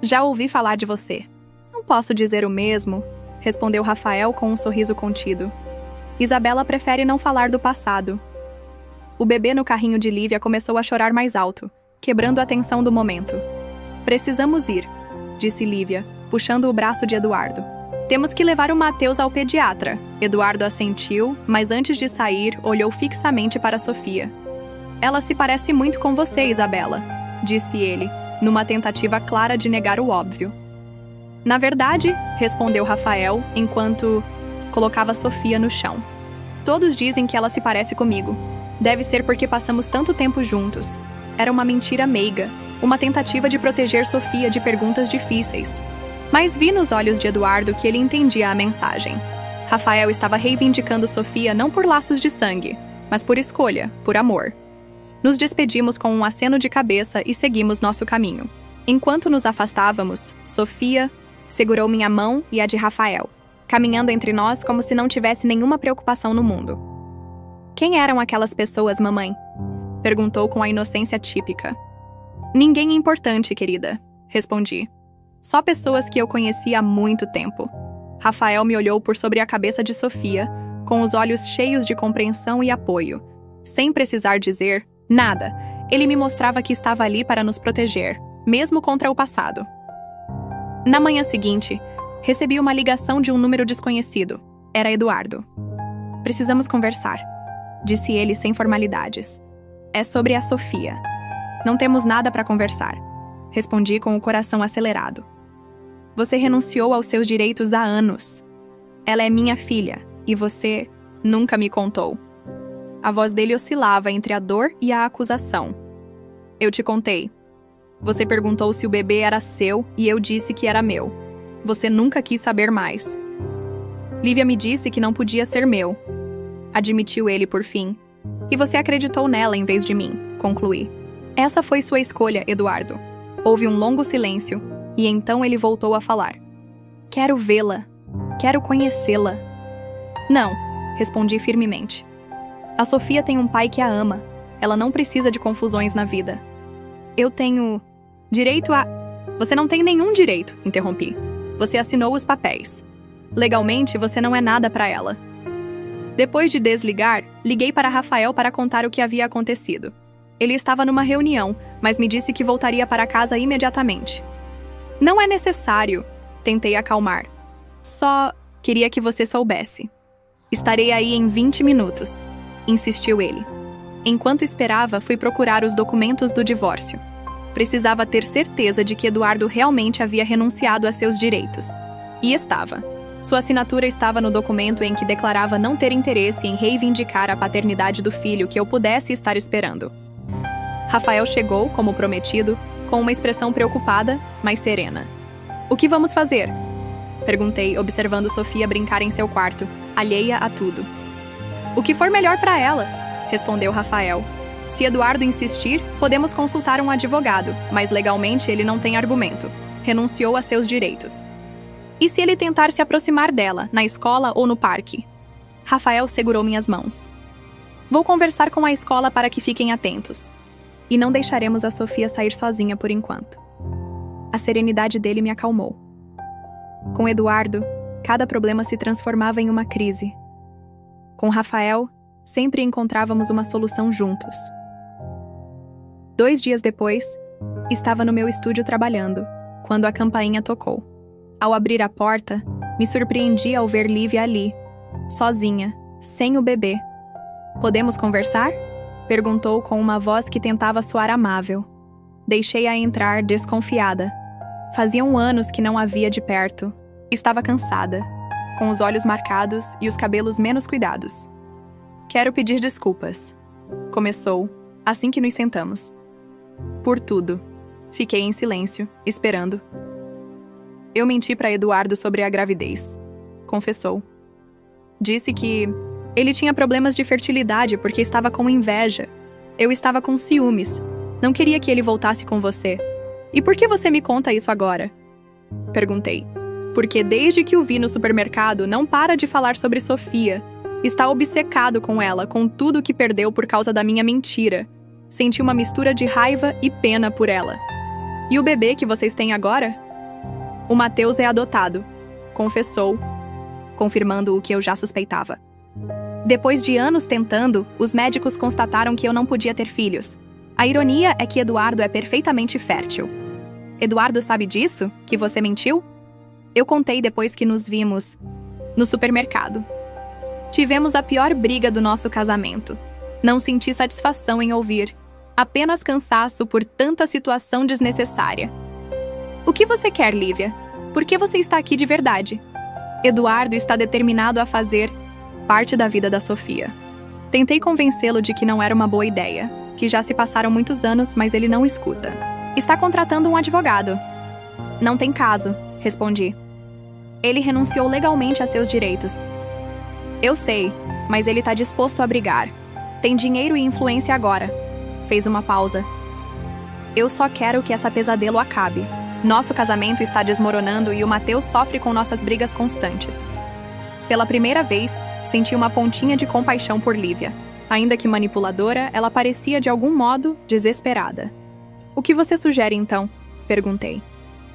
Já ouvi falar de você. Não posso dizer o mesmo, respondeu Rafael com um sorriso contido. Isabela prefere não falar do passado. O bebê no carrinho de Lívia começou a chorar mais alto, quebrando a tensão do momento. Precisamos ir, disse Lívia, puxando o braço de Eduardo. Temos que levar o Mateus ao pediatra. Eduardo assentiu, mas antes de sair, olhou fixamente para Sofia. Ela se parece muito com você, Isabela, disse ele, numa tentativa clara de negar o óbvio. Na verdade, respondeu Rafael, enquanto colocava Sofia no chão. Todos dizem que ela se parece comigo. Deve ser porque passamos tanto tempo juntos. Era uma mentira meiga, uma tentativa de proteger Sofia de perguntas difíceis. Mas vi nos olhos de Eduardo que ele entendia a mensagem. Rafael estava reivindicando Sofia não por laços de sangue, mas por escolha, por amor. Nos despedimos com um aceno de cabeça e seguimos nosso caminho. Enquanto nos afastávamos, Sofia segurou minha mão e a de Rafael, caminhando entre nós como se não tivesse nenhuma preocupação no mundo. Quem eram aquelas pessoas, mamãe? Perguntou com a inocência típica. Ninguém importante, querida, respondi. Só pessoas que eu conhecia há muito tempo. Rafael me olhou por sobre a cabeça de Sofia, com os olhos cheios de compreensão e apoio. Sem precisar dizer nada, ele me mostrava que estava ali para nos proteger, mesmo contra o passado. Na manhã seguinte, recebi uma ligação de um número desconhecido. Era Eduardo. Precisamos conversar, disse ele sem formalidades. É sobre a Sofia. Não temos nada para conversar, respondi com o coração acelerado. Você renunciou aos seus direitos há anos. Ela é minha filha, e você nunca me contou. A voz dele oscilava entre a dor e a acusação. Eu te contei. Você perguntou se o bebê era seu e eu disse que era meu. Você nunca quis saber mais. Lívia me disse que não podia ser meu. Admitiu ele por fim. E você acreditou nela em vez de mim, concluí. Essa foi sua escolha, Eduardo. Houve um longo silêncio, e então ele voltou a falar. Quero vê-la. Quero conhecê-la. Não, respondi firmemente. A Sofia tem um pai que a ama. Ela não precisa de confusões na vida. Eu tenho direito a... Você não tem nenhum direito, interrompi. Você assinou os papéis. Legalmente, você não é nada para ela. Depois de desligar, liguei para Rafael para contar o que havia acontecido. Ele estava numa reunião, mas me disse que voltaria para casa imediatamente. Não é necessário, tentei acalmar. Só queria que você soubesse. Estarei aí em 20 minutos, insistiu ele. Enquanto esperava, fui procurar os documentos do divórcio. Precisava ter certeza de que Eduardo realmente havia renunciado a seus direitos. E estava. Sua assinatura estava no documento em que declarava não ter interesse em reivindicar a paternidade do filho que eu pudesse estar esperando. Rafael chegou, como prometido, com uma expressão preocupada, mas serena. O que vamos fazer? Perguntei, observando Sofia brincar em seu quarto, alheia a tudo. O que for melhor para ela, respondeu Rafael. Se Eduardo insistir, podemos consultar um advogado, mas legalmente ele não tem argumento. Renunciou a seus direitos. E se ele tentar se aproximar dela, na escola ou no parque? Rafael segurou minhas mãos. Vou conversar com a escola para que fiquem atentos. E não deixaremos a Sofia sair sozinha por enquanto. A serenidade dele me acalmou. Com Eduardo, cada problema se transformava em uma crise. Com Rafael, sempre encontrávamos uma solução juntos. 2 dias depois, estava no meu estúdio trabalhando, quando a campainha tocou. Ao abrir a porta, me surpreendi ao ver Lívia ali, sozinha, sem o bebê. Podemos conversar? Perguntou com uma voz que tentava soar amável. Deixei-a entrar desconfiada. Faziam anos que não a via de perto. Estava cansada, com os olhos marcados e os cabelos menos cuidados. Quero pedir desculpas. Começou, assim que nos sentamos. Por tudo. Fiquei em silêncio, esperando. Eu menti para Eduardo sobre a gravidez. Confessou. Disse que ele tinha problemas de fertilidade porque estava com inveja. Eu estava com ciúmes. Não queria que ele voltasse com você. E por que você me conta isso agora? Perguntei. Porque desde que o vi no supermercado, não para de falar sobre Sofia. Está obcecado com ela, com tudo que perdeu por causa da minha mentira. Senti uma mistura de raiva e pena por ela. E o bebê que vocês têm agora? O Matheus é adotado, confessou, confirmando o que eu já suspeitava. Depois de anos tentando, os médicos constataram que eu não podia ter filhos. A ironia é que Eduardo é perfeitamente fértil. Eduardo sabe disso? Que você mentiu? Eu contei depois que nos vimos no supermercado. Tivemos a pior briga do nosso casamento. Não senti satisfação em ouvir, apenas cansaço por tanta situação desnecessária. O que você quer, Lívia? Por que você está aqui de verdade? Eduardo está determinado a fazer parte da vida da Sofia. Tentei convencê-lo de que não era uma boa ideia, que já se passaram muitos anos, mas ele não escuta. Está contratando um advogado. Não tem caso, respondi. Ele renunciou legalmente a seus direitos. Eu sei, mas ele está disposto a brigar. Tem dinheiro e influência agora. Fez uma pausa. Eu só quero que essa pesadelo acabe. Nosso casamento está desmoronando e o Matheus sofre com nossas brigas constantes. Pela primeira vez, senti uma pontinha de compaixão por Lívia. Ainda que manipuladora, ela parecia de algum modo desesperada. O que você sugere então? Perguntei.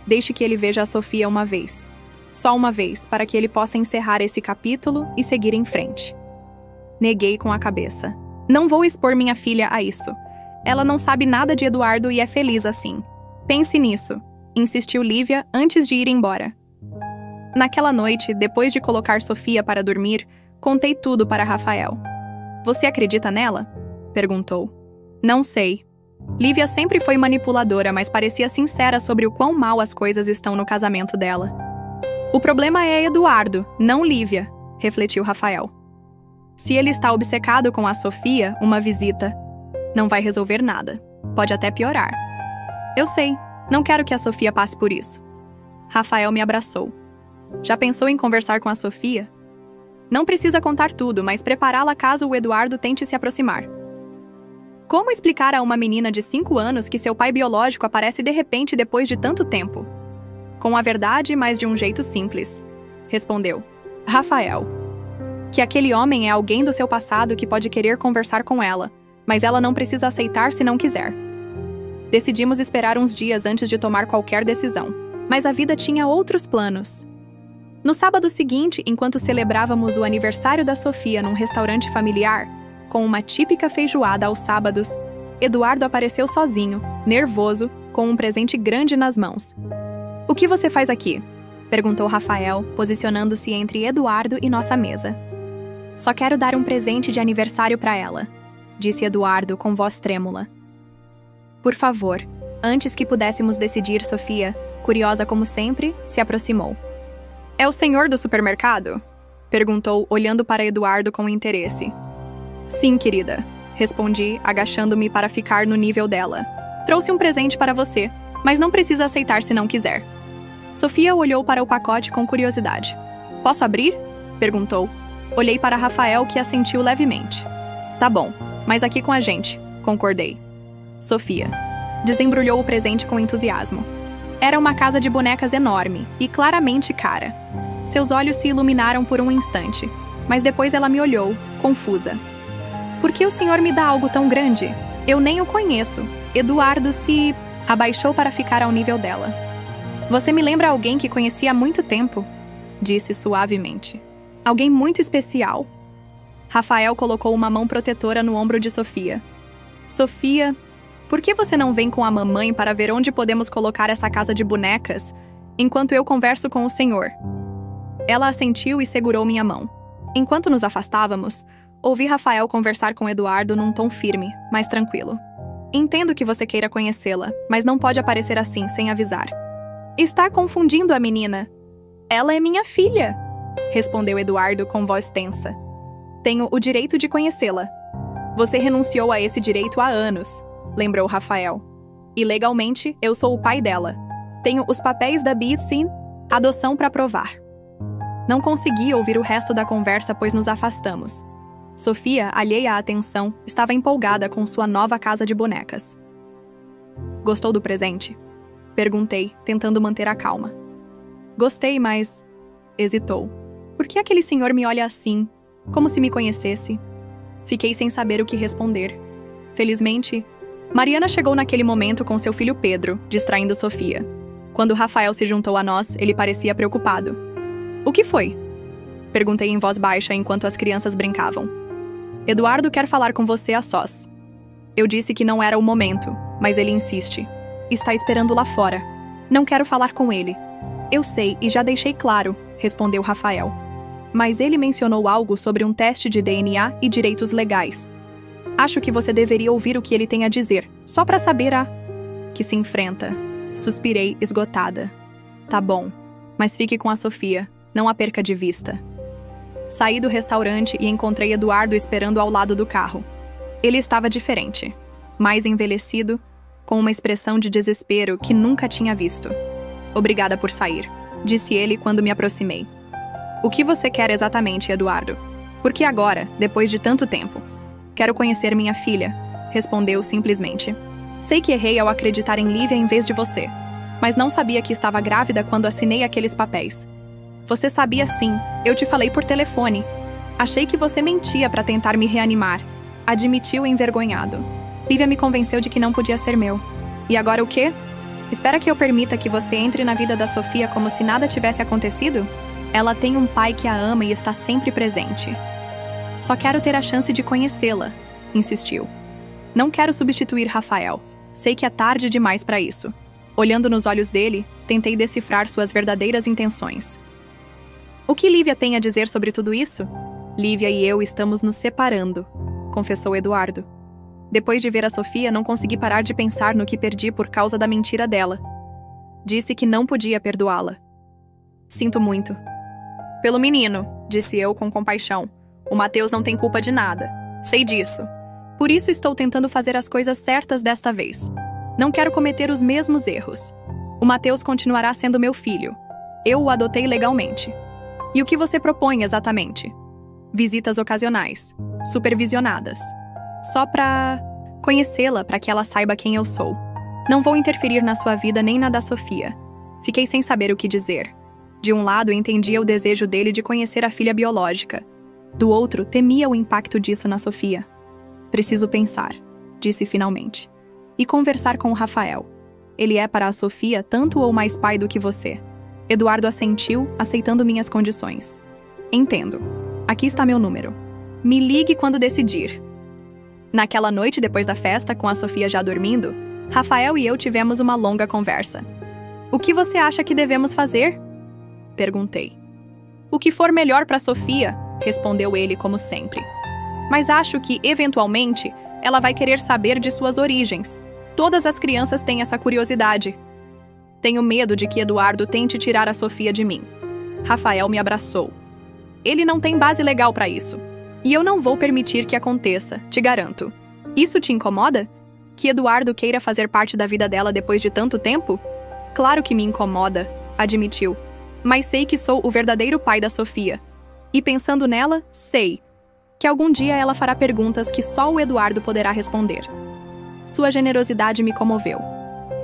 Deixe que ele veja a Sofia uma vez. Só uma vez, para que ele possa encerrar esse capítulo e seguir em frente. Neguei com a cabeça. Não vou expor minha filha a isso. Ela não sabe nada de Eduardo e é feliz assim. Pense nisso, insistiu Lívia antes de ir embora. Naquela noite, depois de colocar Sofia para dormir, contei tudo para Rafael. Você acredita nela? Perguntou. Não sei. Lívia sempre foi manipuladora, mas parecia sincera sobre o quão mal as coisas estão no casamento dela. O problema é Eduardo, não Lívia, refletiu Rafael. Se ele está obcecado com a Sofia, uma visita não vai resolver nada. Pode até piorar. Eu sei, não quero que a Sofia passe por isso. Rafael me abraçou. Já pensou em conversar com a Sofia? Não precisa contar tudo, mas prepará-la caso o Eduardo tente se aproximar. Como explicar a uma menina de 5 anos que seu pai biológico aparece de repente depois de tanto tempo? Com a verdade, mas de um jeito simples. Respondeu. Rafael. Que aquele homem é alguém do seu passado que pode querer conversar com ela, mas ela não precisa aceitar se não quiser. Decidimos esperar uns dias antes de tomar qualquer decisão, mas a vida tinha outros planos. No sábado seguinte, enquanto celebrávamos o aniversário da Sofia num restaurante familiar, com uma típica feijoada aos sábados, Eduardo apareceu sozinho, nervoso, com um presente grande nas mãos. O que você faz aqui? Perguntou Rafael, posicionando-se entre Eduardo e nossa mesa. Só quero dar um presente de aniversário para ela, disse Eduardo com voz trêmula. Por favor, antes que pudéssemos decidir, Sofia, curiosa como sempre, se aproximou. É o senhor do supermercado? Perguntou, olhando para Eduardo com interesse. Sim, querida, respondi, agachando-me para ficar no nível dela. Trouxe um presente para você, mas não precisa aceitar se não quiser. Sofia olhou para o pacote com curiosidade. Posso abrir? Perguntou. Olhei para Rafael, que assentiu levemente. Tá bom, mas aqui com a gente, concordei. Sofia desembrulhou o presente com entusiasmo. Era uma casa de bonecas enorme e claramente cara. Seus olhos se iluminaram por um instante, mas depois ela me olhou, confusa. Por que o senhor me dá algo tão grande? Eu nem o conheço. Eduardo se abaixou para ficar ao nível dela. Você me lembra alguém que conhecia há muito tempo, disse suavemente. Alguém muito especial. Rafael colocou uma mão protetora no ombro de Sofia. Sofia, por que você não vem com a mamãe para ver onde podemos colocar essa casa de bonecas, enquanto eu converso com o senhor? Ela assentiu e segurou minha mão. Enquanto nos afastávamos, ouvi Rafael conversar com Eduardo num tom firme, mas tranquilo. Entendo que você queira conhecê-la, mas não pode aparecer assim sem avisar. Está confundindo a menina. Ela é minha filha, respondeu Eduardo com voz tensa. Tenho o direito de conhecê-la. Você renunciou a esse direito há anos, lembrou Rafael. E legalmente, eu sou o pai dela. Tenho os papéis da BICIN, adoção para provar. Não consegui ouvir o resto da conversa, pois nos afastamos. Sofia, alheia à atenção, estava empolgada com sua nova casa de bonecas. Gostou do presente? Perguntei, tentando manter a calma. Gostei, mas... hesitou. Por que aquele senhor me olha assim, como se me conhecesse? Fiquei sem saber o que responder. Felizmente, Mariana chegou naquele momento com seu filho Pedro, distraindo Sofia. Quando Rafael se juntou a nós, ele parecia preocupado. O que foi? Perguntei em voz baixa enquanto as crianças brincavam. Eduardo quer falar com você a sós. Eu disse que não era o momento, mas ele insiste. Está esperando lá fora. Não quero falar com ele. Eu sei e já deixei claro, respondeu Rafael. Mas ele mencionou algo sobre um teste de DNA e direitos legais. Acho que você deveria ouvir o que ele tem a dizer, só para saber a... que se enfrenta. Suspirei, esgotada. Tá bom, mas fique com a Sofia, não a perca de vista. Saí do restaurante e encontrei Eduardo esperando ao lado do carro. Ele estava diferente, mais envelhecido, com uma expressão de desespero que nunca tinha visto. Obrigada por sair, disse ele quando me aproximei. O que você quer exatamente, Eduardo? Por que agora, depois de tanto tempo? Quero conhecer minha filha, respondeu simplesmente. Sei que errei ao acreditar em Lívia em vez de você, mas não sabia que estava grávida quando assinei aqueles papéis. Você sabia sim, eu te falei por telefone. Achei que você mentia para tentar me reanimar, admitiu envergonhado. Lívia me convenceu de que não podia ser meu. E agora o quê? Espera que eu permita que você entre na vida da Sofia como se nada tivesse acontecido? Ela tem um pai que a ama e está sempre presente. Só quero ter a chance de conhecê-la, insistiu. Não quero substituir Rafael. Sei que é tarde demais para isso. Olhando nos olhos dele, tentei decifrar suas verdadeiras intenções. O que Lívia tem a dizer sobre tudo isso? Lívia e eu estamos nos separando, confessou Eduardo. Depois de ver a Sofia, não consegui parar de pensar no que perdi por causa da mentira dela. Disse que não podia perdoá-la. Sinto muito. Pelo menino, disse eu com compaixão. O Matheus não tem culpa de nada. Sei disso. Por isso estou tentando fazer as coisas certas desta vez. Não quero cometer os mesmos erros. O Matheus continuará sendo meu filho. Eu o adotei legalmente. E o que você propõe exatamente? Visitas ocasionais, supervisionadas. Só pra conhecê-la, para que ela saiba quem eu sou. Não vou interferir na sua vida nem na da Sofia. Fiquei sem saber o que dizer. De um lado, entendia o desejo dele de conhecer a filha biológica. Do outro, temia o impacto disso na Sofia. Preciso pensar, disse finalmente. E conversar com o Rafael. Ele é para a Sofia tanto ou mais pai do que você. Eduardo assentiu, aceitando minhas condições. Entendo. Aqui está meu número. Me ligue quando decidir. Naquela noite, depois da festa, com a Sofia já dormindo, Rafael e eu tivemos uma longa conversa. O que você acha que devemos fazer? Perguntei. O que for melhor para Sofia, respondeu ele como sempre. Mas acho que, eventualmente, ela vai querer saber de suas origens. Todas as crianças têm essa curiosidade. Tenho medo de que Eduardo tente tirar a Sofia de mim. Rafael me abraçou. Ele não tem base legal para isso. E eu não vou permitir que aconteça, te garanto. Isso te incomoda? Que Eduardo queira fazer parte da vida dela depois de tanto tempo? Claro que me incomoda, admitiu. Mas sei que sou o verdadeiro pai da Sofia. E pensando nela, sei que algum dia ela fará perguntas que só o Eduardo poderá responder. Sua generosidade me comoveu.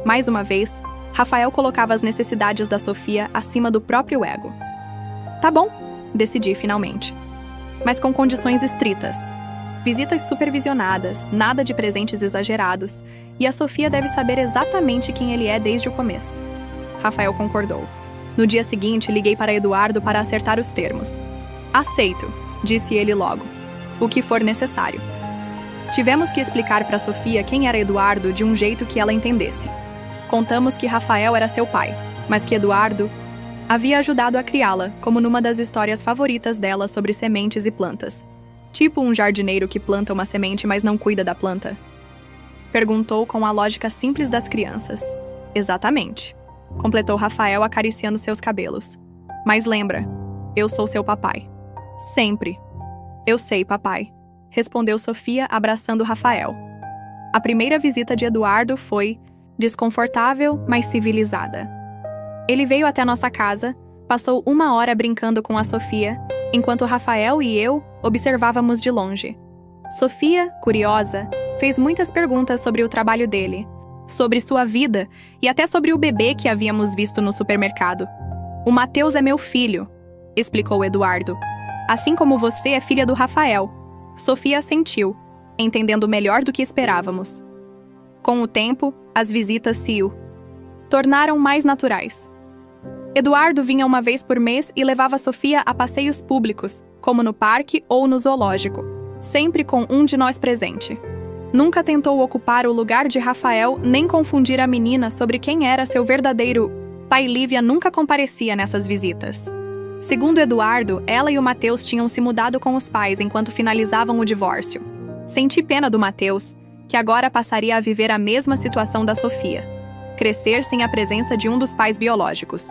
Mais uma vez, Rafael colocava as necessidades da Sofia acima do próprio ego. Tá bom, decidi finalmente. Mas com condições estritas. Visitas supervisionadas, nada de presentes exagerados, e a Sofia deve saber exatamente quem ele é desde o começo. Rafael concordou. No dia seguinte, liguei para Eduardo para acertar os termos. Aceito, disse ele logo. O que for necessário. Tivemos que explicar para Sofia quem era Eduardo de um jeito que ela entendesse. Contamos que Rafael era seu pai, mas que Eduardo havia ajudado a criá-la, como numa das histórias favoritas dela sobre sementes e plantas. Tipo um jardineiro que planta uma semente, mas não cuida da planta. Perguntou com a lógica simples das crianças. Exatamente. Completou Rafael acariciando seus cabelos. Mas lembra, eu sou seu papai. Sempre. Eu sei, papai. Respondeu Sofia, abraçando Rafael. A primeira visita de Eduardo foi desconfortável, mas civilizada. Ele veio até nossa casa, passou 1 hora brincando com a Sofia, enquanto Rafael e eu observávamos de longe. Sofia, curiosa, fez muitas perguntas sobre o trabalho dele, sobre sua vida e até sobre o bebê que havíamos visto no supermercado. O Matheus é meu filho, explicou Eduardo. Assim como você é filha do Rafael. Sofia assentiu, entendendo melhor do que esperávamos. Com o tempo, as visitas se tornaram mais naturais. Eduardo vinha uma vez por mês e levava Sofia a passeios públicos, como no parque ou no zoológico, sempre com um de nós presente. Nunca tentou ocupar o lugar de Rafael nem confundir a menina sobre quem era seu verdadeiro pai. Lívia nunca comparecia nessas visitas. Segundo Eduardo, ela e o Matheus tinham se mudado com os pais enquanto finalizavam o divórcio. Senti pena do Matheus, que agora passaria a viver a mesma situação da Sofia, crescer sem a presença de um dos pais biológicos.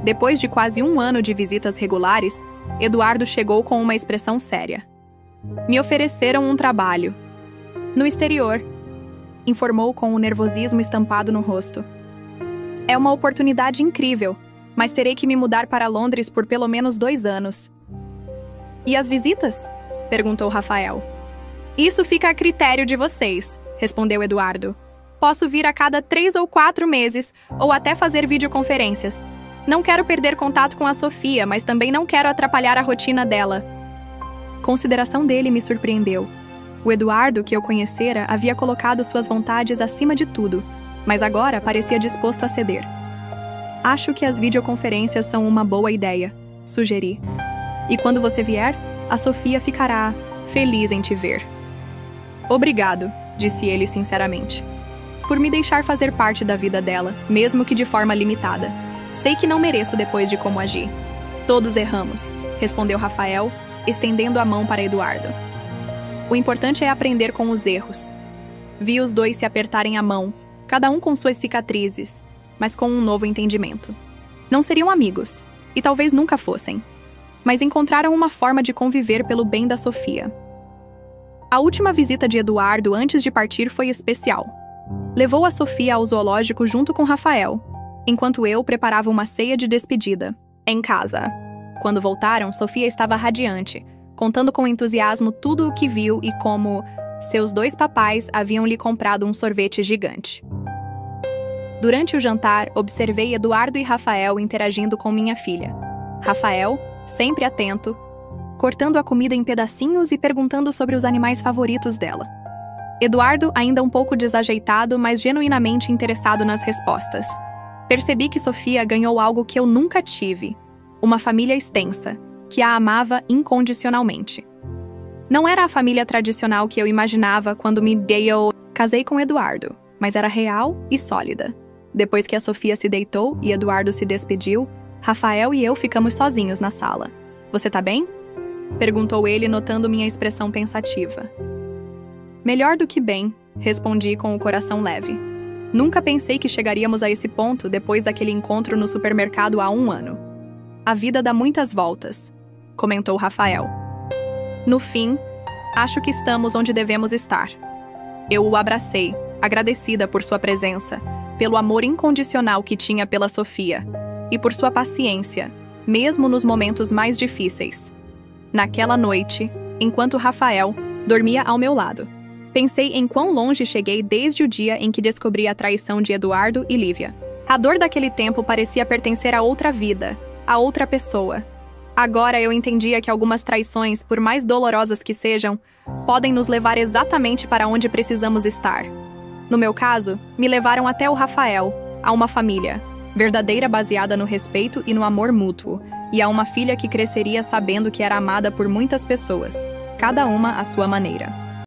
Depois de quase 1 ano de visitas regulares, Eduardo chegou com uma expressão séria. Me ofereceram um trabalho. No exterior, informou com o nervosismo estampado no rosto. É uma oportunidade incrível, mas terei que me mudar para Londres por pelo menos 2 anos. E as visitas? Perguntou Rafael. Isso fica a critério de vocês, respondeu Eduardo. Posso vir a cada 3 ou 4 meses, ou até fazer videoconferências. Não quero perder contato com a Sofia, mas também não quero atrapalhar a rotina dela. Consideração dele me surpreendeu. O Eduardo, que eu conhecera, havia colocado suas vontades acima de tudo, mas agora parecia disposto a ceder. Acho que as videoconferências são uma boa ideia, sugeri. E quando você vier, a Sofia ficará feliz em te ver. Obrigado, disse ele sinceramente, por me deixar fazer parte da vida dela, mesmo que de forma limitada. Sei que não mereço depois de como agi. Todos erramos, respondeu Rafael, estendendo a mão para Eduardo. O importante é aprender com os erros. Vi os dois se apertarem a mão, cada um com suas cicatrizes, mas com um novo entendimento. Não seriam amigos, e talvez nunca fossem, mas encontraram uma forma de conviver pelo bem da Sofia. A última visita de Eduardo antes de partir foi especial. Levou a Sofia ao zoológico junto com Rafael, enquanto eu preparava uma ceia de despedida, em casa. Quando voltaram, Sofia estava radiante, contando com entusiasmo tudo o que viu e como seus dois papais haviam lhe comprado um sorvete gigante. Durante o jantar, observei Eduardo e Rafael interagindo com minha filha. Rafael, sempre atento, cortando a comida em pedacinhos e perguntando sobre os animais favoritos dela. Eduardo, ainda um pouco desajeitado, mas genuinamente interessado nas respostas. Percebi que Sofia ganhou algo que eu nunca tive: uma família extensa, que a amava incondicionalmente. Não era a família tradicional que eu imaginava quando casei com Eduardo, mas era real e sólida. Depois que a Sofia se deitou e Eduardo se despediu, Rafael e eu ficamos sozinhos na sala. Você tá bem? Perguntou ele, notando minha expressão pensativa. Melhor do que bem, respondi com o coração leve. Nunca pensei que chegaríamos a esse ponto depois daquele encontro no supermercado há 1 ano. A vida dá muitas voltas, comentou Rafael. No fim, acho que estamos onde devemos estar. Eu o abracei, agradecida por sua presença, pelo amor incondicional que tinha pela Sofia e por sua paciência, mesmo nos momentos mais difíceis. Naquela noite, enquanto Rafael dormia ao meu lado, pensei em quão longe cheguei desde o dia em que descobri a traição de Eduardo e Lívia. A dor daquele tempo parecia pertencer a outra vida, a outra pessoa. Agora eu entendia que algumas traições, por mais dolorosas que sejam, podem nos levar exatamente para onde precisamos estar. No meu caso, me levaram até o Rafael, a uma família, verdadeira, baseada no respeito e no amor mútuo, e a uma filha que cresceria sabendo que era amada por muitas pessoas, cada uma à sua maneira.